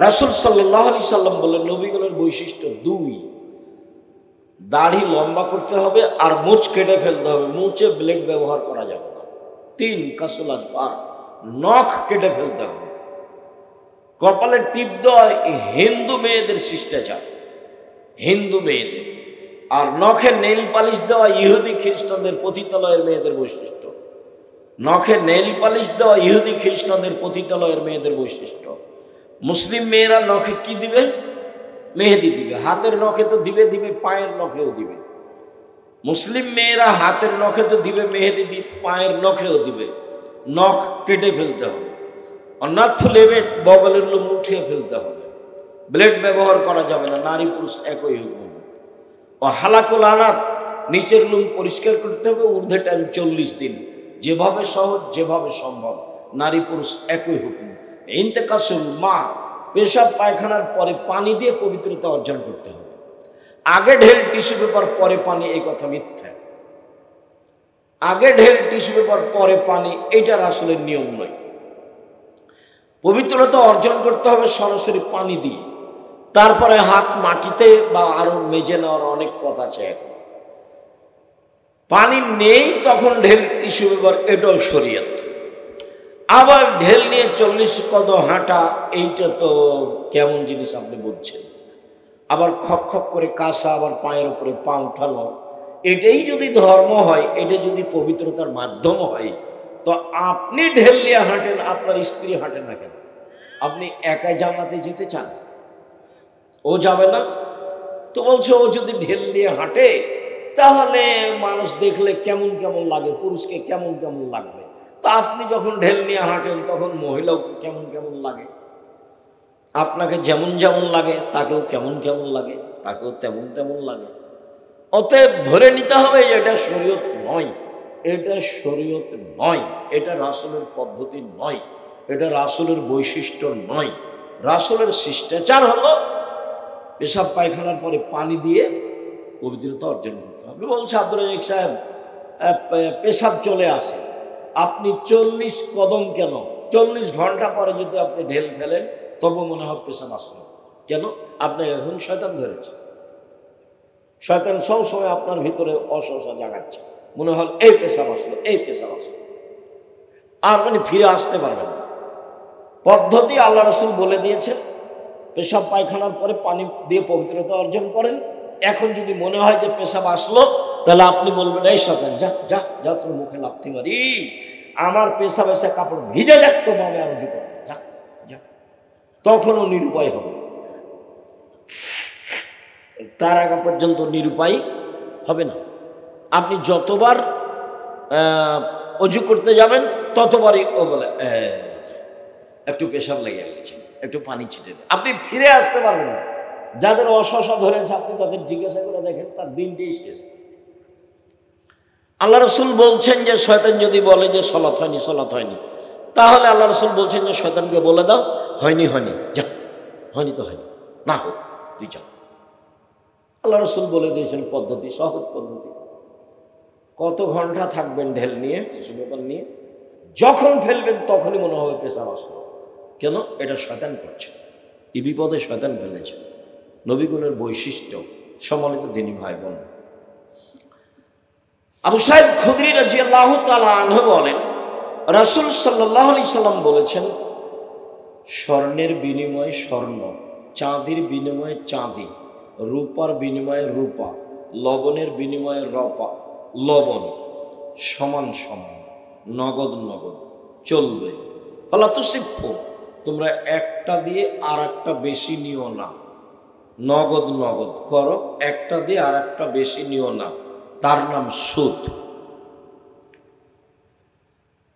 রাসূল সাল্লাল্লাহু আলাইহি সাল্লাম বললেন নবীগণের বৈশিষ্ট্য 2, দাড়ি লম্বা করতে হবে আর মুছ কেটে ফেলতে হবে, মুছে ব্লেড ব্যবহার করা যাবে না। 3 কাসুল আজফার, নখ কেটে ফেলতে হবে। কপালে টিপ দেওয়া হিন্দু মেয়েদের শিষ্টাচার, হিন্দু মেয়েদের। আর নখে নেইল পালিশ দেওয়া ইহুদি খ্রিস্টানদের পতিতালয়ের মেয়েদের বৈশিষ্ট্য। নখে নেইল পালিশ দেওয়া ইহুদি খ্রিস্টানদের পতিতালয়ের মেয়েদের বৈশিষ্ট্য। মুসলিম মেয়েরা নখে কি দিবে? মেহেদি দিবে। হাতের নখে তো দিবে দিবে, পায়ের নখেও দিবে। মুসলিম মেয়েরা হাতের নখে তো দিবে মেহেদি, দিবে পায়ের নখেও দিবে। নখ কেটে ফেলতে হবে, অন্যথা লেবে বগলের লোম উঠিয়ে ফেলতে হবে। ব্লেড ব্যবহার করা যাবে না, নারী পুরুষ একই হুকুম। ও হালাকুল আনাত, নিচের লোম পরিষ্কার করতে হবে, ঊর্ধ্বে টাইম 40 দিন। যেভাবে সহজ, যেভাবে সম্ভব, নারী পুরুষ একই হুকুম। ইন্তেকাসুল মা, পেশাব পায়খানার পরে পানি দিয়ে পবিত্রতা অর্জন করতে হবে। আগে ঢেল টিস্যু পেপার পরে পানি, এই কথা মিথ্যা। আগে ঢেল টিস্যু পেপার পরে পানি, এইটার আসলে নিয়ম নয়। পবিত্রতা অর্জন করতে হবে সরাসরি পানি দিয়ে, তারপরে হাত মাটিতে বা আরো মেজে নেওয়ার অনেক পথ আছে। এখন পানি নেই তখন ঢেল টিস্যু পেপার, এটাও শরীয়ত। আবার ঢেল নিয়ে 40 কদম হাঁটা, এইটা তো কেমন জিনিস আপনি বুঝছেন। আবার খক খক করে কাশা, আবার পায়ের উপরে পা উঠানো, এটাই যদি ধর্ম হয়, এটা যদি পবিত্রতার মাধ্যম হয়, তো আপনি ঢেল নিয়ে হাঁটেন, আপনার স্ত্রী হাঁটে না কেন? আপনি একাই জান্নাতে যেতে চান? ও যাবে না তো বলছে ও যদি ঢেল নিয়ে হাঁটে তাহলে মানুষ দেখলে কেমন কেমন লাগে, পুরুষকে কেমন কেমন লাগবে। তা আপনি যখন ঢেল নিয়ে হাঁটেন তখন মহিলাকে কেমন কেমন লাগে? আপনাকে যেমন যেমন লাগে তাকেও কেমন কেমন লাগে, তাকেও তেমন তেমন লাগে। অতএব ধরে নিতে হবে এটা শরীয়ত নয়, এটা শরীয়ত নয়, এটা রাসূলের পদ্ধতি নয়, এটা রাসূলের বৈশিষ্ট্য নয়। রাসূলের শিষ্টাচার হলো পেশাব পায়খানার পরে পানি দিয়ে পবিত্রতা অর্জন করতে হবে। বলছে আব্দুর রাজ্জাক সাহেব, পেশাব চলে আসে, আপনি 40 কদম কেন, 40 ঘন্টা পরে যদি আপনি ঢেল ফেলেন তবু মনে হয় পেশাব আসলো। কেন? আপনি এখন শয়তান ধরেছে। শয়তান সবসময় আপনার ভিতরে অসহসা জাগাচ্ছে, মনে হল এই পেশাব আসলো, এই পেশাব আসলো, আর মানে ফিরে আসতে পারবেন না। পদ্ধতি আল্লাহ রাসূল বলে দিয়েছেন, পেশাব পায়খানার পরে পানি দিয়ে পবিত্রতা অর্জন করেন। এখন যদি মনে হয় যে পেশাব আসলো, তাহলে আপনি বলবেন এই শয়তান যা যা যা, তোর মুখে লাথি মারি, আমার পেশাব এসে কাপড় ভিজে যাক তো আমি আর উজু করবো, যা যা। তখনও নিরুপায় হবে, তার আগে পর্যন্ত নিরুপায় হবে না। আপনি যতবার অজু করতে যাবেন ততবারই ও বলে একটু পেশাব লেগে গেছে, একটু পানি ছিটে দেন। আপনি ফিরে আসতে পারবেন না। যাদের অসহসা ধরেছে আপনি তাদের জিজ্ঞাসা করে দেখেন, তার দিনটাই শেষ। আল্লাহ রাসূল বলছেন যে শয়তান যদি বলে যে সালাত হয়নি, সালাত হয়নি, তাহলে আল্লাহ রাসূল বলছেন যে শয়তানকে বলে দাও হয়নি, হয়নি, যা, হয়নি তো হয়নি, না হোক তুই যা। আল্লাহ রাসূল বলে দিয়েছেন পদ্ধতি, সহজ পদ্ধতি। কত ঘন্টা থাকবেন ঢেল নিয়ে, টিস্যু পেপার নিয়ে, যখন ফেলবেন তখনই মনে হবে পেশাব আসলো। কেন? এটা শয়তান করছে, এই বিপদে শয়তান ফেলেছে। নবীগুণের বৈশিষ্ট্য। সম্মানিত দিনী ভাই বোন, আবু সাঈদ খুদরি রাদিয়াল্লাহু তাআলা আনহু বলেন, রাসূল সাল্লাল্লাহু আলাইহি সাল্লাম বলেছেন, স্বর্ণের বিনিময়ে স্বর্ণ, চাঁদির বিনিময়ে চাঁদি, রূপার বিনিময়ে রূপা, লবণের বিনিময়ে লবণ, সমান সমান, নগদ নগদ চলবে। ফালা তুসিফু, তোমরা একটা দিয়ে আর একটা বেশি নিও না, নগদ নগদ করো, একটা দিয়ে আর একটা বেশি নিও না, তার নাম সুদ।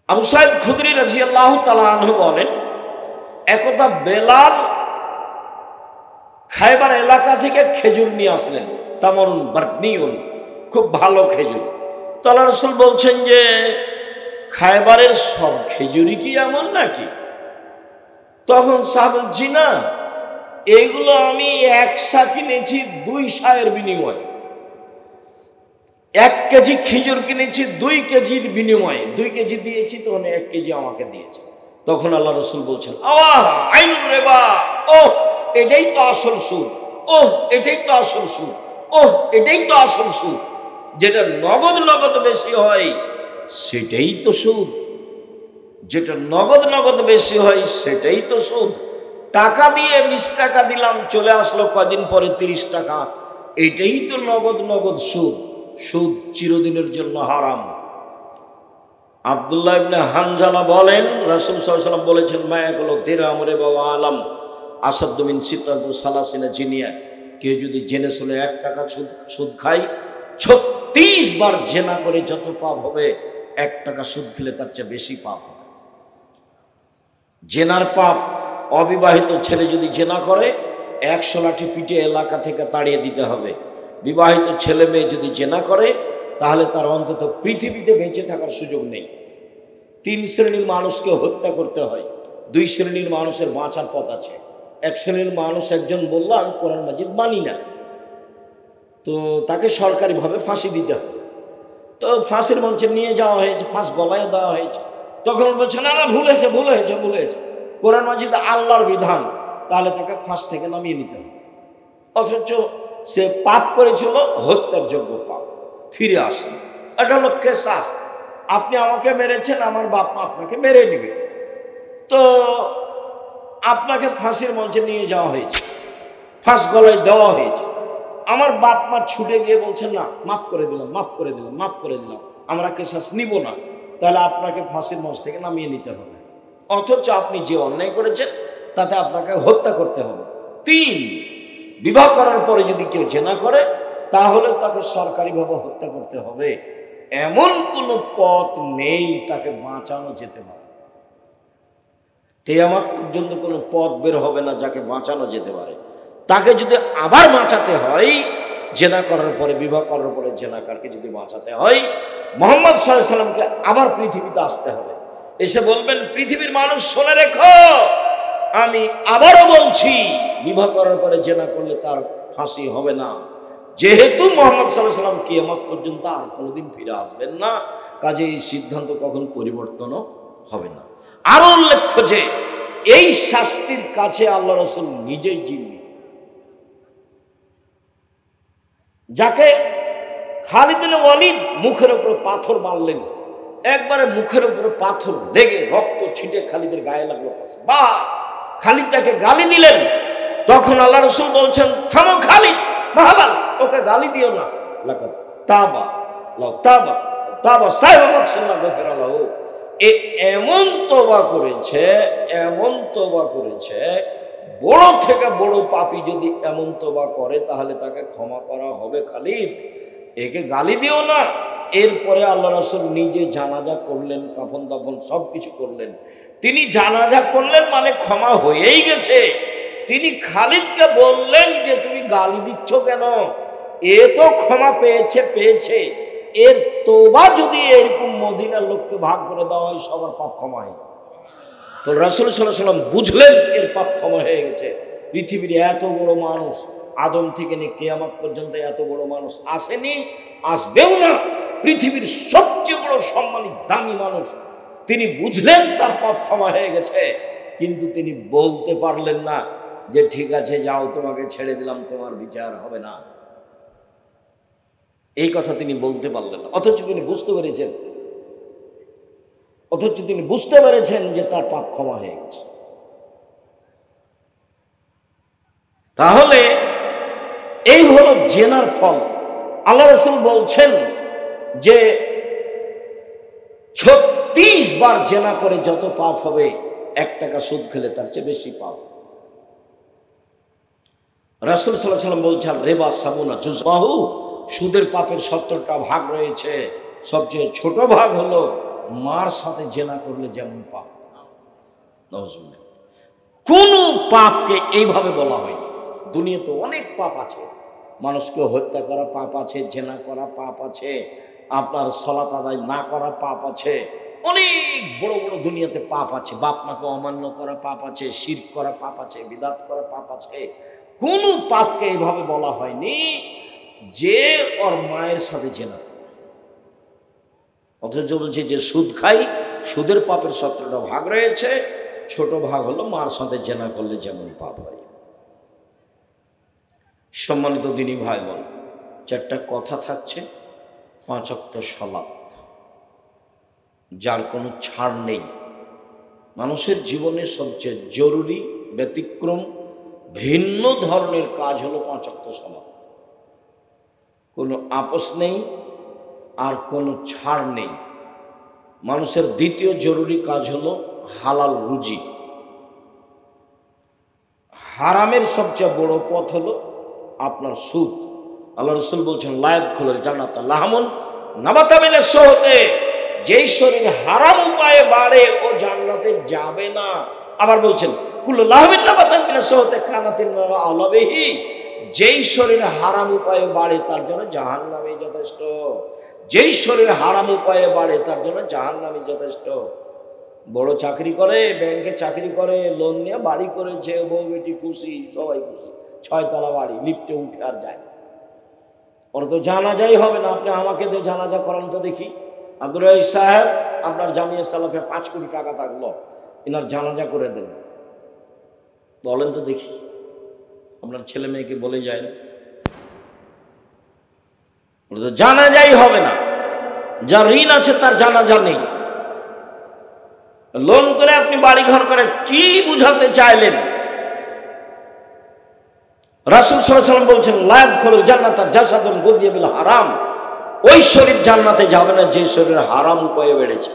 আবু সাঈদ খুদরি রাদিয়াল্লাহু তাআলা আনহু বলেন, একদা বেলাল খায়বার এলাকা থেকে খেজুর নিয়ে আসলেন, তামারুন বারনিউন, খুব ভালো খেজুর। তো আল্লাহ রাসূল বলছেন যে খায়বারের সব খেজুরই কি এমন নাকি? তখন সাহাবা বলছি না, এইগুলো আমি 1 সা কিনেছি 2 সায়ের বিনিময়ে, 1 কেজি খেজুর কিনেছি 2 কেজির বিনিময়ে, 2 কেজি দিয়েছি তখন 1 কেজি আমাকে দিয়েছে। তখন আল্লাহ রসুল বলছেন আইনুর রেবা, ও এটাই তো আসল সুদ, ও এটাই তো আসল সুদ, ও এটাই তো আসল সুদ। যেটা নগদ নগদ বেশি হয় সেটাই তো সুদ, যেটা নগদ নগদ বেশি হয় সেটাই তো সুদ। টাকা দিয়ে 20 টাকা দিলাম, চলে আসলো কদিন পরে 30 টাকা, এটাই তো নগদ নগদ সুদ। সুদ চিরদিনের জন্য হারাম। আব্দুল্লাহ ইবনে হানজালা বলেন, রাসূল সাল্লাল্লাহু আলাইহি ওয়াসাল্লাম বলেছেন, মায়াকুল দিরহাম রিবা ওয়া আলাম আসাদ্দু মিন সিত্তাতি সালাসিনা জিনিয়া। কেউ যদি জেনে শুনে 1 টাকা সুদ খায়, 36 বার জেনা করে যত পাপ হবে, 1 টাকা সুদ খেলে তার চেয়ে বেশি পাপ হবে। জেনার পাপ, অবিবাহিত ছেলে যদি জেনা করে 100 লাঠি পিটে এলাকা থেকে তাড়িয়ে দিতে হবে। বিবাহিত ছেলে মেয়ে যদি জেনা করে তাহলে তার অন্তত পৃথিবীতে বেঁচে থাকার সুযোগ নেই। 3 শ্রেণীর মানুষকে হত্যা করতে হয়, 2 শ্রেণীর মানুষের বাঁচার পথ আছে। 1 শ্রেণীর মানুষ, একজন বলল আমি কোরআন মাজিদ মানি না, তো তাকে সরকারিভাবে ফাঁসি দিতে হবে। তো ফাঁসির মঞ্চে নিয়ে যাওয়া হয়েছে, ফাঁস গলায় দেওয়া হয়েছে। তখন বলছে না না, ভুল হয়েছে, ভুল হয়েছে, ভুল হয়েছে, কোরআন মাজিদ আল্লাহর বিধান, তাহলে তাকে ফাঁস থেকে নামিয়ে নিতে হবে। অথচ সে পাপ করেছিল, হত্যার যোগ্য পাপ, ফিরে আসে। এটা হলো কেসাস। আপনি আমাকে মেরেছেন, আমার বাপ মা আপনাকে মেরে নেবে, তো আপনাকে ফাঁসির মঞ্চে নিয়ে যাওয়া হয়েছে, ফাঁস গলায় দেওয়া হয়েছে। আমার বাপ মা ছুটে গিয়ে বলছেন না, মাফ করে দিলাম, মাফ করে দিলাম, মাফ করে দিলাম, আমরা কেসাস নিব না, তাহলে আপনাকে ফাঁসির মঞ্চ থেকে নামিয়ে নিতে হবে। অথচ আপনি যে অন্যায় করেছেন তাতে আপনাকে হত্যা করতে হবে। 3, বিবাহ করার পরে যদি কেউ জেনা করে তাহলে তাকে সরকারিভাবে হত্যা করতে হবে। এমন কোনো পথ নেই তাকে বাঁচানো যেতে পারে। কিয়ামত পর্যন্ত কোনো পথ বের হবে না যাকে বাঁচানো যেতে পারে। তাকে যদি আবার বাঁচাতে হয়, জেনা করার পরে, বিবাহ করার পরে জেনাকারকে যদি বাঁচাতে হয়, মুহাম্মদ সাল্লাল্লাহু আলাইহি সাল্লামকে আবার পৃথিবীতে আসতে হবে। এসে বলবেন, পৃথিবীর মানুষ শুনে রেখো, আমি আবারও বলছি, বিবাহ করার পরে জেনা করলে তার ফাঁসি হবে না। যেহেতু মুহাম্মদ সাল্লাল্লাহু আলাইহি সাল্লাম কিয়ামত পর্যন্ত আর কোনোদিন ফিরে আসবেন না, কাজে এই সিদ্ধান্ত কখন পরিবর্তনও হবে না। আরো উল্লেখ্য যে এই শাস্তির কাছে আল্লাহ রাসূল নিজেই জিম্মি। যাকে খালিদ বিন ওয়ালিদ মুখের উপর পাথর মারলেন, একবারে মুখের উপরে পাথর লেগে রক্ত ছিটে খালিদের গায়ে লাগলো, বা খালিদ তাকে গালি দিলেন। তখন আল্লাহ রাসূল বলছেন, থামো খালিদ, মাহালাল, ওকে গালি দিও না, লাকাদ তাবা লাউ তাবা তাবা সাইয়্যিদ সাল্লাল্লাহু গফিরালাহু। এমন তওবা করেছে, এমন তওবা করেছে, বড় থেকে বড় পাপী যদি এমন তওবা করে তাহলে তাকে ক্ষমা করা হবে। খালিদ, একে গালি দিও না। এরপরে আল্লাহ রাসূল নিজে জানাজা করলেন, কাফন দাফন সবকিছু করলেন। তিনি জানাজা করলেন মানে ক্ষমা হয়েই গেছে। তিনি খালিদকে বললেন যে তুমি গালি দিচ্ছ কেন, এ তো ক্ষমা পেয়েছে, এর তওবা যদি এরকম মদিনার লোককে ভাগ করে দেওয়া হয়, সবার পাপ ক্ষমা হয়। তো রাসূল সাল্লাল্লাহু আলাইহি ওয়াসাল্লাম বুঝলেন এর পাপ ক্ষমা হয়ে গেছে। পৃথিবীর এত বড় মানুষ, আদম থেকে নিয়ে কিয়ামত পর্যন্ত এত বড় মানুষ আসেনি, আসবেও না। পৃথিবীর সবচেয়ে বড় সম্মানিত দামি মানুষ, তিনি বুঝলেন তার পাপ ক্ষমা হয়ে গেছে, কিন্তু তিনি বলতে পারলেন না যে ঠিক আছে যাও, তোমাকে ছেড়ে দিলাম, তোমার বিচার হবে না। এই কথা তিনি বলতে পারলেন না। অথচ তিনি বুঝতে পেরেছেন যে তার পাপ ক্ষমা হয়ে গেছে। তাহলে এই হলো জেনার ফল। আল্লাহ রাসূল বলছেন যে 36 বার জেনা করে যত পাপ হবে, 1 টাকা সুদ খেলে তার চেয়ে বেশি পাপ। রাসূল সাল্লাল্লাহু আলাইহি ওয়াসাল্লাম বলছেন, রিবা সাবুনা জুজমাহু, সুদের পাপের 70টা ভাগ রয়েছে। সবচেয়ে ছোট ভাগ হলো মার সাথে জেনা করলে যেমন পাপ। নাউজুবিল্লাহ। কোন পাপকে এইভাবে বলা হয়নি। দুনিয়াতে অনেক পাপ আছে, মানুষকে হত্যা করা পাপ আছে, জেনা করা পাপ আছে, আপনার সালাত আদায় না করা পাপ আছে, অনেক বড় বড় দুনিয়াতে পাপ আছে। বাপ মাকে অমান্য করা পাপ আছে, শিরক করা পাপ আছে, বিদআত করা পাপ আছে। কোন পাপকে এইভাবে বলা হয়নি যে ওর মায়ের সাথে জেনা। অথচ বলছে যে সুদ খাই সুদের পাপের 17টা ভাগ রয়েছে। ছোট ভাগ হলো মার সাথে জেনা করলে যেমন পাপ হয়। সম্মানিত দিনী ভাই বোন, 4টা কথা থাকছে। 5 ওয়াক্ত সালাত, যার কোনো ছাড় নেই। মানুষের জীবনে সবচেয়ে জরুরি, ব্যতিক্রম, ভিন্ন ধরনের কাজ হলো 5 ওয়াক্ত সালাত। কোনো আপোষ নেই আর কোনো ছাড় নেই। মানুষের দ্বিতীয় জরুরি কাজ হলো হালাল রুজি। হারামের সবচেয়ে বড় পথ হলো আপনার সুদ। আল্লাহ রাসূল বলছেন, লা ইয়াদখুলুল জান্নাতা লাহমুন নাবাতা মিনাস সুহতে, যেই শরীর হারাম উপায়ে বাড়ে ও জান্নাতে যাবে না। আবার বলছেন, কুল্লু লাহমিন নাবাতা মিনাস সুহতে কানাতিন নারু আওলা বিহি, যেই শরীর হারাম উপায়ে বাড়ে তার জন্য জাহান্নামই যথেষ্ট। যেই শরীর হারাম উপায়ে বাড়ে তার জন্য জাহান্নামই যথেষ্ট। বড় চাকরি করে, ব্যাংকে চাকরি করে, লোন নিয়ে বাড়ি করেছে, বউ বেটি খুশি, সবাই খুশি, 6 তলা বাড়ি, লিফটে উঠে আর যায়। ওর তো জানাজাই হবে না। আপনি আমাকে দিয়ে জানাজা করান তো দেখি। আব্দুর রহিম সাহেব, আপনার জামিয়া সালাফে 5 কোটি টাকা থাকলো, এনার জানাজা করে দেন, বলেন তো দেখি। আপনার ছেলে মেয়েকে বলে যায়, জানাজাই হবে না। যার ঋণ আছে তার জানাজা নেই। লোন করে আপনি বাড়ি ঘর করে কি বুঝাতে চাইলেন? রাসূল সাল্লাল্লাহু আলাইহি ওয়াসাল্লাম বলছেন, লা ইয়াদখুলুল জান্নাতা জাসাদুন গুযিয়া বিল হারাম, ওই শরীর জান্নাতে যাবে না যে শরীর হারাম উপায়ে বেড়েছে।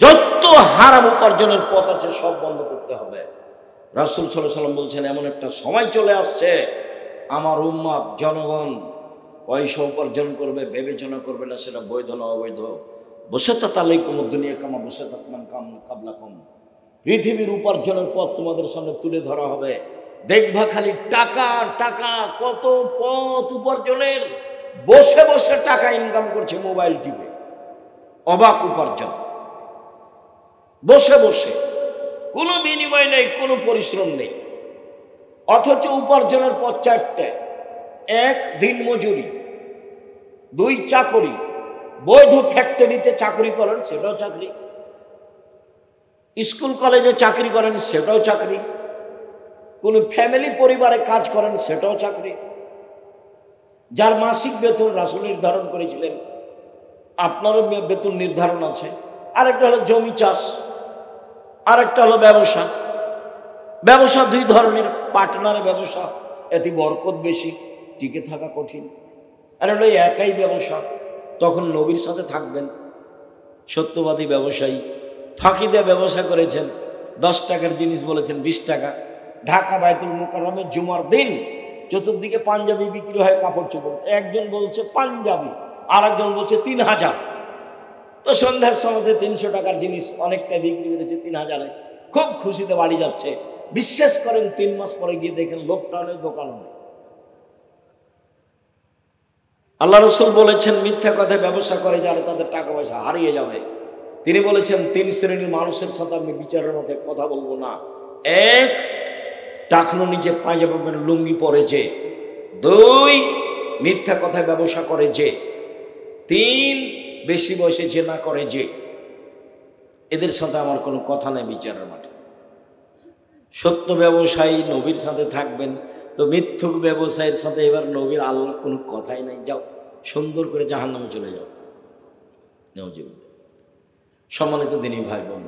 যত হারাম উপার্জনের পথ আছে সব বন্ধ করতে হবে। রাসূল সাল্লাল্লাহু আলাইহি ওয়াসাল্লাম বলছেন, এমন একটা সময় চলে আসছে, আমার উম্মত জনগণ পয়সা উপার্জন করবে, বিবেচনা করবে না সেটা বৈধ না অবৈধ। বসাতাত আলাইকুমুদ দুনিয়া কামা বসাতাত মান কাবলাকুম, পৃথিবীর উপার্জনের পথ তোমাদের সামনে তুলে ধরা হবে। দেখবা খালি টাকা টাকা, কত পথ উপার্জনের। বসে বসে টাকা ইনকাম করছে মোবাইল টিপে, অবাক উপার্জন। বসে বসে কোনো বিনিময় নেই, কোনো পরিশ্রম নেই, অথচ উপার্জনের পথ 4টে। 1 দিন মজুরি, 2 চাকরি, বৈধ ফ্যাক্টরিতে চাকরি করেন সেটাও চাকরি, স্কুল কলেজে চাকরি করেন সেটাও চাকরি, কোন ফ্যামিলি পরিবারে কাজ করেন সেটাও চাকরি। যার মাসিক বেতন রাসূল নির্ধারণ করেছিলেন, আপনারও বেতন নির্ধারণ আছে। আরেকটা হলো জমি চাষ, আরেকটা হলো ব্যবসা। ব্যবসা 2 ধরনের, পার্টনারের ব্যবসা, এতে বরকত বেশি, টিকে থাকা কঠিন। আর হলো একাই ব্যবসা, তখন নবীর সাথে থাকবেন। সত্যবাদী ব্যবসায়ী ফাঁকি দিয়ে ব্যবসা করেছেন, 10 টাকার জিনিস বলেছেন 20 টাকা। ঢাকা বায়তুল মুকাররমে জুমার দিন চতুর্দিকে পাঞ্জাবি বিক্রি হয়, কাপড় চোপড়। একজন বলছে পাঞ্জাবি, আর একজন বলছে 3000। তো সন্ধ্যার সময় 300 টাকার জিনিস অনেকটা বিক্রি করেছে 3000-এ। খুব খুশিতে বাড়ি যাচ্ছে। বিশ্বাস করেন 3 মাস পরে গিয়ে দেখেন লোকটা নেই, দোকানও নেই। আল্লাহ রাসূল বলেছেন, মিথ্যা কথায় ব্যবসা করে যারা তাদের টাকা পয়সা হারিয়ে যাবে। তিনি বলেছেন, 3 শ্রেণীর মানুষের সাথে আমি বিচারের মধ্যে কথা বলবো না। 1, টাকনো নিচে পাঞ্জাবি লুঙ্গি পরে যে। 2, মিথ্যা কথায় ব্যবসা করে যে। 3, বেশি বয়সে জেনা করে যে। এদের সাথে আমার কোনো কথা নেই বিচারের মাঠে। সত্য ব্যবসায়ী নবীর সাথে থাকবেন, তো মিথ্যুক ব্যবসায়ীর সাথে এবার নবীর আল্লাহর কোনো কথাই নাই। যাও সুন্দর করে জাহান্নামে চলে যাও। সম্মানিত দিনী ভাই বোন,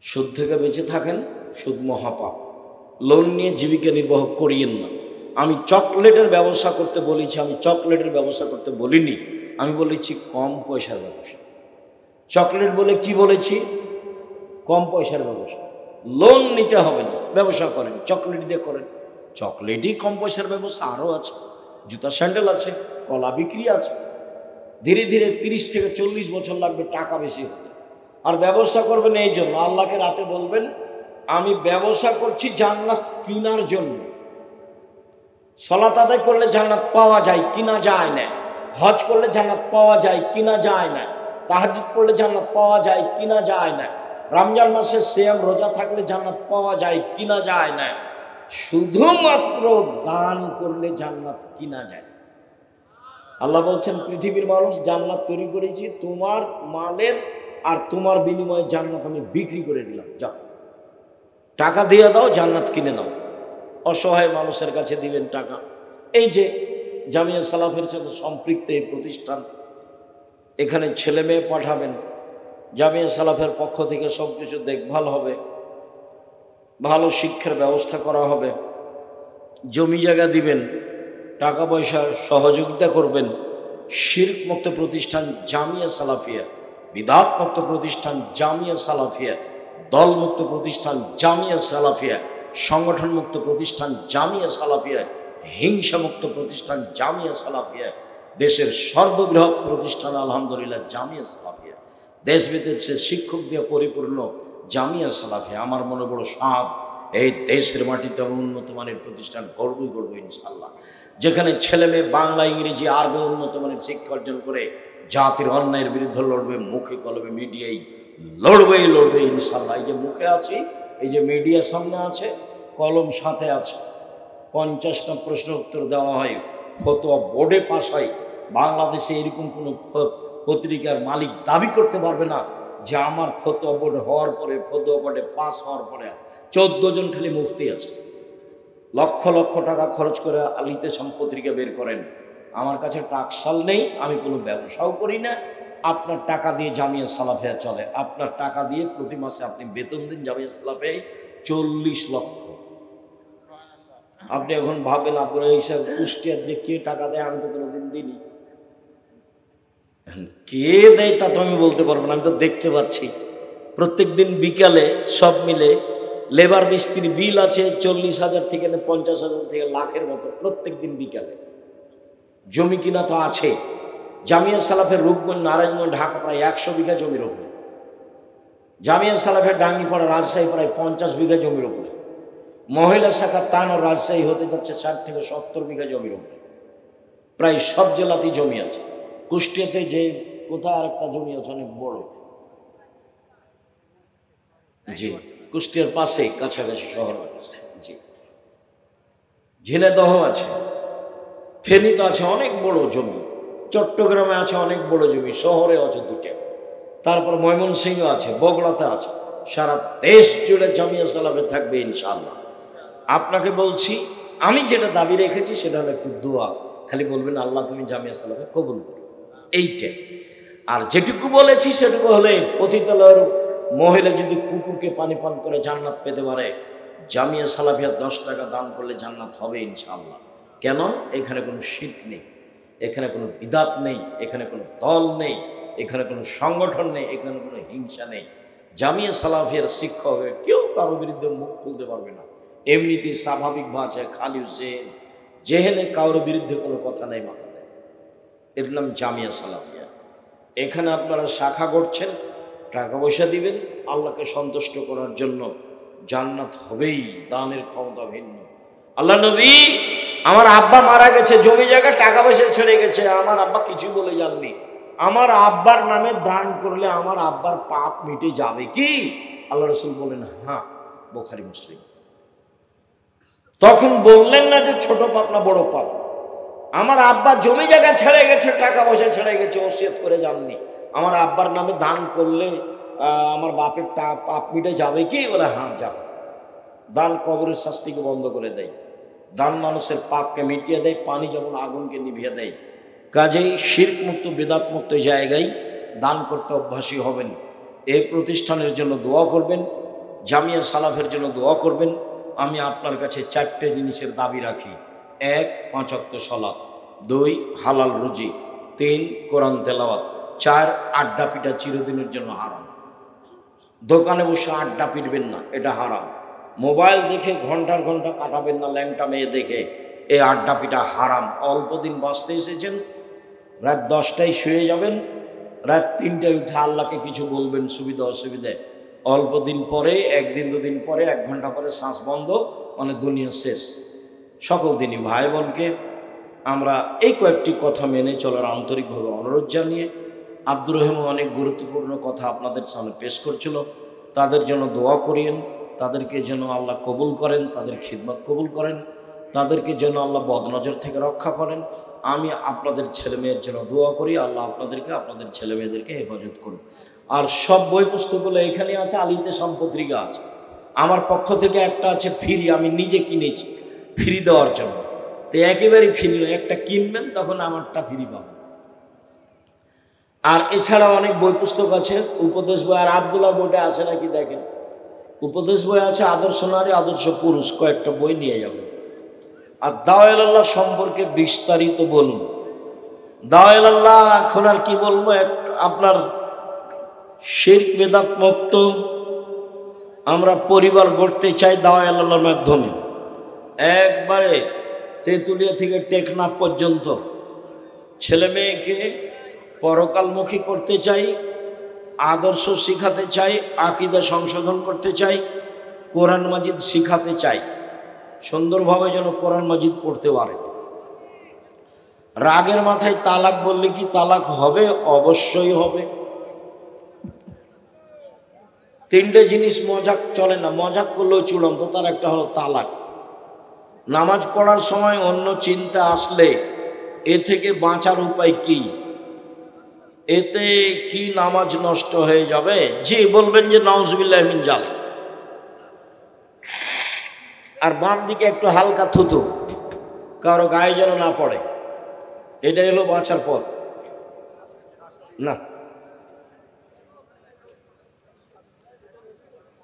সুদ থেকে বেঁচে থাকেন। সুদ মহাপাপ। লোন নিয়ে জীবিকা নির্বাহ করিয়েন না। আমি চকলেটের ব্যবসা করতে বলেছি, আমি চকলেটের ব্যবসা করতে বলিনি, আমি বলেছি কম পয়সার ব্যবসা। চকলেট বলে কি বলেছি? কম পয়সার ব্যবসা। লোন নিতে হবে না, ব্যবসা করেন, চকলেট দিয়ে করেন। চকলেটই কম পয়সার ব্যবসা, আরও আছে, জুতা স্যান্ডেল আছে, কলা বিক্রি আছে। ধীরে ধীরে 30 থেকে 40 বছর লাগবে টাকা বেশি হতে। আর ব্যবসা করবেন এই জন্য, আল্লাহকে রাতে বলবেন, আমি ব্যবসা করছি জান্নাত কিনার জন্য। সালাত আদায় করলে জান্নাত পাওয়া যায়, কিনা যায় না। হজ করলে জান্নাত পাওয়া যায়, কিনা যায় না। তাহাজ্জুদ পড়লে জান্নাত পাওয়া যায়, কিনা যায় না। রমজান মাসে সিয়াম রোজা থাকলে জান্নাত পাওয়া যায়, কিনা যায় না। শুধুমাত্র দান করলে জান্নাত কিনা যায়। আল্লাহ বলছেন, পৃথিবীর মানুষ জান্নাত তৈরি করেছি তোমার মালের আর তোমার বিনিময়ে জান্নাত আমি বিক্রি করে দিলাম, যাও টাকা দিয়ে দাও, জান্নাত কিনে নাও। অসহায় মানুষের কাছে দিবেন টাকা। এই যে জামিয়া সালাফের সাথে সম্পৃক্ত এই প্রতিষ্ঠান, এখানে ছেলে মেয়ে পাঠাবেন, জামিয়া সালাফের পক্ষ থেকে সব কিছু দেখভাল হবে, ভালো শিক্ষার ব্যবস্থা করা হবে, জমি জায়গা দিবেন, টাকা পয়সা সহযোগিতা করবেন। শিরক মুক্ত প্রতিষ্ঠান জামিয়া সালাফিয়া, বিদআত মুক্ত প্রতিষ্ঠান জামিয়া সালাফিয়া, দল মুক্ত প্রতিষ্ঠান জামিয়া সালাফিয়া, সংগঠন মুক্ত প্রতিষ্ঠান জামিয়া সালাফিয়া, হিংসা মুক্ত প্রতিষ্ঠান জামিয়া সালাফিয়া, দেশের সর্ববৃহৎ প্রতিষ্ঠান আলহামদুলিল্লাহ জামিয়া সালাফিয়া, দেশ বিদেশের শিক্ষক দিয়ে পরিপূর্ণ জামিয়া সালাফিয়া। আমার মনে বড় সাধ, এই দেশের মাটিতে উন্নত মানের প্রতিষ্ঠান গর্বই করবো ইনশাআল্লাহ, যেখানে ছেলে মেয়ে বাংলা ইংরেজি আরবি উন্নত মানের শিক্ষা অর্জন করে জাতির অন্যায়ের বিরুদ্ধে লড়বে, মুখে কলমে মিডিয়ায় লড়বে ইনশাআল্লাহ। এই যে মুখে আছি, এই যে মিডিয়ার সামনে আছে, কলম সাথে আছে, 50টা প্রশ্ন উত্তর দেওয়া হয়, ফতোয়া বোর্ডে পাস হয়। বাংলাদেশে এরকম কোনো পত্রিকার মালিক দাবি করতে পারবে না যে আমার ফতোয়া বোর্ড হওয়ার পরে, ফতোয়া বোর্ডে পাস হওয়ার পরে 14 জন খালি মুফতি আছে, লক্ষ লক্ষ টাকা খরচ করে আলিতে পত্রিকা বের করেন। আমার কাছে টাকশাল নেই, আমি কোনো ব্যবসাও করি না। আপনার টাকা দিয়ে জামিয়া সালাফিয়া চলে, আপনার টাকা দিয়ে প্রতি মাসে আপনি বেতন দিন জামিয়া সালাফিয়ায় 40 লক্ষ। আপনি এখন ভাবেন আপনার হিসাব কুষ্টিয়ার যে কে টাকা দেয়, আমি তো কোনোদিন দিইনি। কে দেয় তা তো আমি বলতে পারবো না, আমি তো দেখতে পাচ্ছি প্রত্যেক দিন বিকালে সব মিলে লেবার মিস্ত্রি বিল আছে 40,000 থেকে 50,000 থেকে লাখের মতো প্রত্যেক দিন বিকালে। জমি কিনা তো আছে, জামিয়া সালাফের রূপগঞ্জ নারায়ণগঞ্জ ঢাকা প্রায় 100 বিঘা জমির ওপরে, জামিয়া সালাফের ডাঙ্গিপাড়া রাজশাহী প্রায় 50 বিঘা জমির ওপরে, মহিলা শাখা তানোর রাজশাহী হতে যাচ্ছে 60 থেকে 70 বিঘা জমির ওপরে। প্রায় সব জেলাতেই জমি আছে। কুষ্টিয়াতে যে কোথায় আর একটা জমি আছে অনেক বড়, জি কুষ্টিয়ার পাশে কাছাকাছি শহর আছে, জি ঝিনাইদহ আছে, ফেনীতে আছে অনেক বড় জমি, চট্টগ্রামে আছে অনেক বড় জমি, শহরে আছে 2টা, তারপর ময়মনসিংহ আছে, বগুড়াতে আছে। সারা দেশ জুড়ে জামিয়া সালাফে থাকবে ইনশাআল্লাহ। আপনাকে বলছি, আমি যেটা দাবি রেখেছি সেটা হলো একটু দোয়া, খালি বলবেন আল্লাহ তুমি জামিয়া সালাফে কবুল করো, এইটা। আর যেটুকু বলেছি সেটুকু হলে পতিতালয়ের মহিলা যদি কুকুরকে পানি পান করে জান্নাত পেতে পারে, জামিয়া সালাফিয়া 10 টাকা দান করলে জান্নাত হবে ইনশাআল্লাহ। কেন? এখানে কোনো শিরক নেই, এখানে কোনো বিদআত নেই, এখানে কোনো দল নেই, এখানে কোনো সংগঠন নেই, এখানে কোনো হিংসা নেই। জামিয়া সালাফিয়ার শিক্ষক কেউ কারো বিরুদ্ধে মুখ খুলতে পারবে না, এমনিতেই স্বাভাবিক ভাষা খালি জেহেনে কারোর বিরুদ্ধে কোনো কথা নেই মাথাতে। এর নাম জামিয়া সালাফিয়া। এখানে আপনারা শাখা করছেন, টাকা পয়সা দিবেন, আল্লাহকে সন্তুষ্ট করার জন্য, জান্নাত হবেই, দানের ক্ষমতা ভিন্ন। আল্লাহ নবী, আমার আব্বা মারা গেছে, জমি জায়গা টাকা পয়সা ছেড়ে গেছে, আমার আব্বা কিছু বলে যাননি, আমার আব্বার নামে দান করলে আমার আব্বার পাপ মিটে যাবে কি? আল্লাহ রাসূল বলেন হ্যাঁ, বুখারী মুসলিম। তখন বললেন না যে ছোট পাপ না বড় পাপ। আমার আব্বা জমি জায়গা ছেড়ে গেছে, টাকা পয়সা ছেড়ে গেছে, ওসিয়ত করে যাননি, আমার আব্বার নামে দান করলে আমার বাপের পাপ মিটে যাবে কি? বলে হ্যাঁ যাবে। দান কবরের শাস্তিকে বন্ধ করে দেয়, দান মানুষের পাপকে মিটিয়ে দেয়, পানি যেমন আগুনকে নিভিয়ে দেয়। কাজেই শিরক মুক্ত বিদআত মুক্ত জায়গায় দান করতে অভ্যাসী হবেন। এই প্রতিষ্ঠানের জন্য দোয়া করবেন, জামিয়া সালাফের জন্য দোয়া করবেন। আমি আপনার কাছে 4টে জিনিসের দাবি রাখি: 1 5 ওয়াক্ত সালাত, 2 হালাল রুজি, 3 কোরআন তেলাওয়াত, 4 আড্ডা পিটা চিরদিনের জন্য হারাম। দোকানে বসে আড্ডা পিটবেন না, এটা হারাম। মোবাইল দেখে ঘন্টার ঘন্টা কাটাবেন না, ল্যাংটা মেয়ে দেখে, এই আড্ডা পিটা হারাম। অল্প দিন বাঁচতে এসেছেন, রাত 10টায় শুয়ে যাবেন, রাত 3টায় উঠে আল্লাহকে কিছু বলবেন, সুবিধা অসুবিধে। অল্প দিন পরে, 1 দিন 2 দিন পরে, 1 ঘন্টা পরে শ্বাস বন্ধ, মানে দুনিয়া শেষ। সকল দিনই ভাই বোনকে আমরা এই কয়েকটি কথা মেনে চলার আন্তরিকভাবে অনুরোধ জানিয়ে, আব্দুর রহিম অনেক গুরুত্বপূর্ণ কথা আপনাদের সামনে পেশ করছিল, তাদের জন্য দোয়া করিয়েন, তাদেরকে যেন আল্লাহ কবুল করেন, তাদের খিদমত কবুল করেন, তাদেরকে যেন আল্লাহ বদনজর থেকে রক্ষা করেন। আমি আপনাদের ছেলে মেয়ের জন্য দোয়া করি, আল্লাহ আপনাদেরকে, আপনাদের ছেলে মেয়েদেরকে হেফাজত করুন। আর সব বই পুস্তকগুলো এখানে আছে, আলিতে পত্রিকা আছে। আমার পক্ষ থেকে একটা আছে ফ্রি, আমি নিজে কিনেছি ফ্রি দেওয়ার জন্য। তো একেবারেই ফ্রি নয়, একটা কিনবেন তখন আমারটা ফ্রি পাবেন। আর এছাড়া অনেক বই পুস্তক আছে, উপদেশ বই। আর আব্দুল্লাহ বইটা আছে নাকি দেখেন, উপদেশ বই আছে, আদর্শ নারী আদর্শ পুরুষ, কয়েকটা বই নিয়ে যাবেন। আর দাওয়াতুল্লাহ সম্পর্কে বিস্তারিত বলুন। দাওয়াতুল্লাহ এখন আর কি বলবো, আপনার শিরক বেদাত মুক্ত আমরা পরিবার গড়তে চাই দাওয়াতুল্লাহর মাধ্যমে। একবারে তেঁতুলিয়া থেকে টেকনাফ পর্যন্ত ছেলে মেয়েকে পরকালমুখী করতে চাই, আদর্শ শিখাতে চাই, আকীদা সংশোধন করতে চাই, কোরআন মাজিদ শিখাতে চাই, সুন্দরভাবে যেন কোরআন মাজিদ পড়তে পারে। রাগের মাথায় তালাক বললে কি তালাক হবে? অবশ্যই হবে। তিনটে জিনিস মজাক চলে না, মজাক করলেও চূড়ান্ত, তার একটা হলো তালাক। নামাজ পড়ার সময় অন্য চিন্তা আসলে এ থেকে বাঁচার উপায় কি? এতে কি নামাজ নষ্ট হয়ে যাবে? জি, বলবেন যে নাউজুবিল্লাহ মিন জালিক। আর বাম দিকে একটু হালকা থুতু, কারো গায়ে যেন না পড়ে, এটাই হলো বাঁচার পথ। না,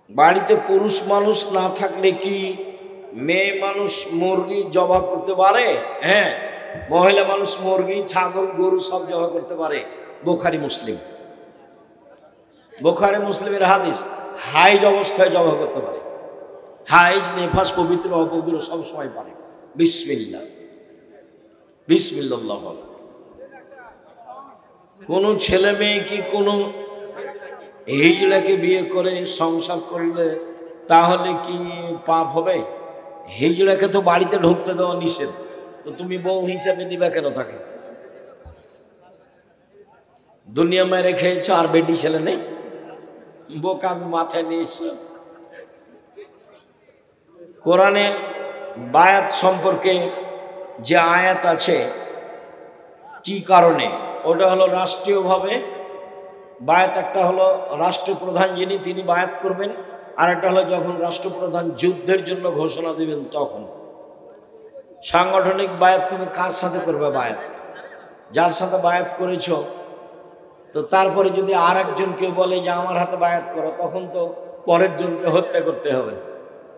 বাড়িতে পুরুষ মানুষ না থাকলে কি মেয়ে মানুষ মুরগি জবাই করতে পারে? হ্যাঁ, মহিলা মানুষ মুরগি, ছাগল, গরু সব জবাই করতে পারে। বুখারী মুসলিম, বুখারী মুসলিমের হাদিস, হাইজ অবস্থায় জবাই করতে পারে। হাইজ, নেফাস, পবিত্র অপবিত্র সব সময় পারে। বিসমিল্লাহ, বিসমিল্লাহ। কোন ছেলে মেয়ে কি কোনো হিজড়াকে বিয়ে করে সংসার করলে তাহলে কি পাপ হবে? হিজড়াকে তো বাড়িতে ঢুকতে দেওয়া নিষেধ, তো তুমি বউ হিসাবে নিবা কেন থাকে? দুনিয়া মেরে খেয়েছ আর বেটি ছেলে নেই, বোকা আমি মাথায় নিয়ে এসছি। কোরআনে বায়াত সম্পর্কে যে আয়াত আছে, কি কারণে? ওটা হলো রাষ্ট্রীয়ভাবে বায়াত। একটা হলো রাষ্ট্রপ্রধান যিনি, তিনি বায়াত করবেন। আর একটা হলো যখন রাষ্ট্রপ্রধান যুদ্ধের জন্য ঘোষণা দিবেন তখন। সাংগঠনিক বায়াত তুমি কার সাথে করবে? বায়াত যার সাথে বায়াত করেছ। তো তারপরে যদি আর একজন কেউ বলে যে আমার হাতে বায়াত করো, তখন তো পরের জনকে হত্যা করতে হবে।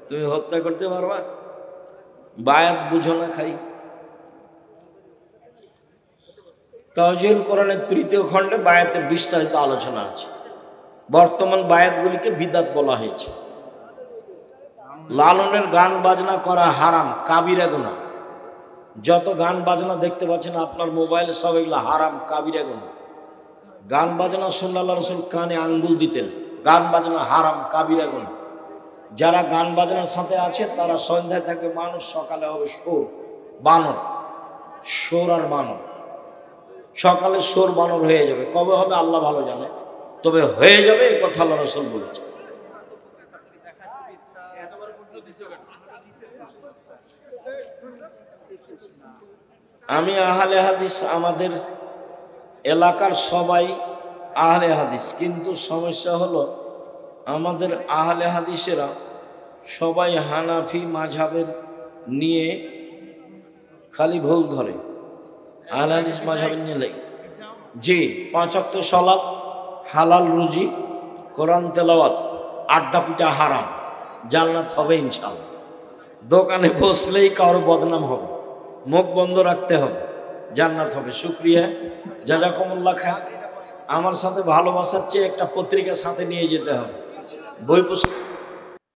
তুমি হত্যা করতে পারবা? বায়াত বুঝো না খাই। তাওজীহুল কোরআনের 3য় খণ্ডে বায়াতের বিস্তারিত আলোচনা আছে। বর্তমান বায়াতগুলিকে বিদআত বলা হয়েছে। লালনের গান বাজনা করা হারাম, কাবিরা গুনাহ। যত গান বাজনা দেখতে পাচ্ছেন আপনার মোবাইলে, সব এগুলো হারাম, কাবিরা গুনাহ। গান বাজনা শুনলে আল্লাহ রাসূল কানে আঙ্গুল দিতেন। গান বাজনা হারাম, কাবিরা গুনাহ। যারা গান বাজনার সাথে আছে তারা সন্ধ্যায় থাকবে মানুষ, সকালে হবে সোর, বানর। সোর আর বানর, সকালে সোর বানর হয়ে যাবে। কবে হবে আল্লাহ ভালো জানে, তবে হয়ে যাবে, এই কথা আল্লাহ রাসূল বলেছে। আমি আহলে হাদিস, আমাদের এলাকার সবাই আহলে হাদিস, কিন্তু সমস্যা হলো আমাদের আহলে হাদিসেরা সবাই হানাফি মাযহাবের নিয়ে খালি ভুল ধরে। আহলে হাদিস মাযহাবের নিয়ে জি 5 ওয়াক্ত সালাত, হালাল রুজি, কোরআন তেলাওয়াত, আড্ডা পিটা হারাম, জান্নাত হবে ইনশাআল্লাহ। দোকানে বসলেই কারো বদনাম হবে, মুখ বন্ধ রাখতে হবে, জান্নাত হবে। শুকরিয়া, জাযাকুমুল্লাহ খায়। আমার সাথে ভালোবাসার চেয়ে একটা পত্রিকা সাথে নিয়ে যেতে হবে, বই পুস্তক।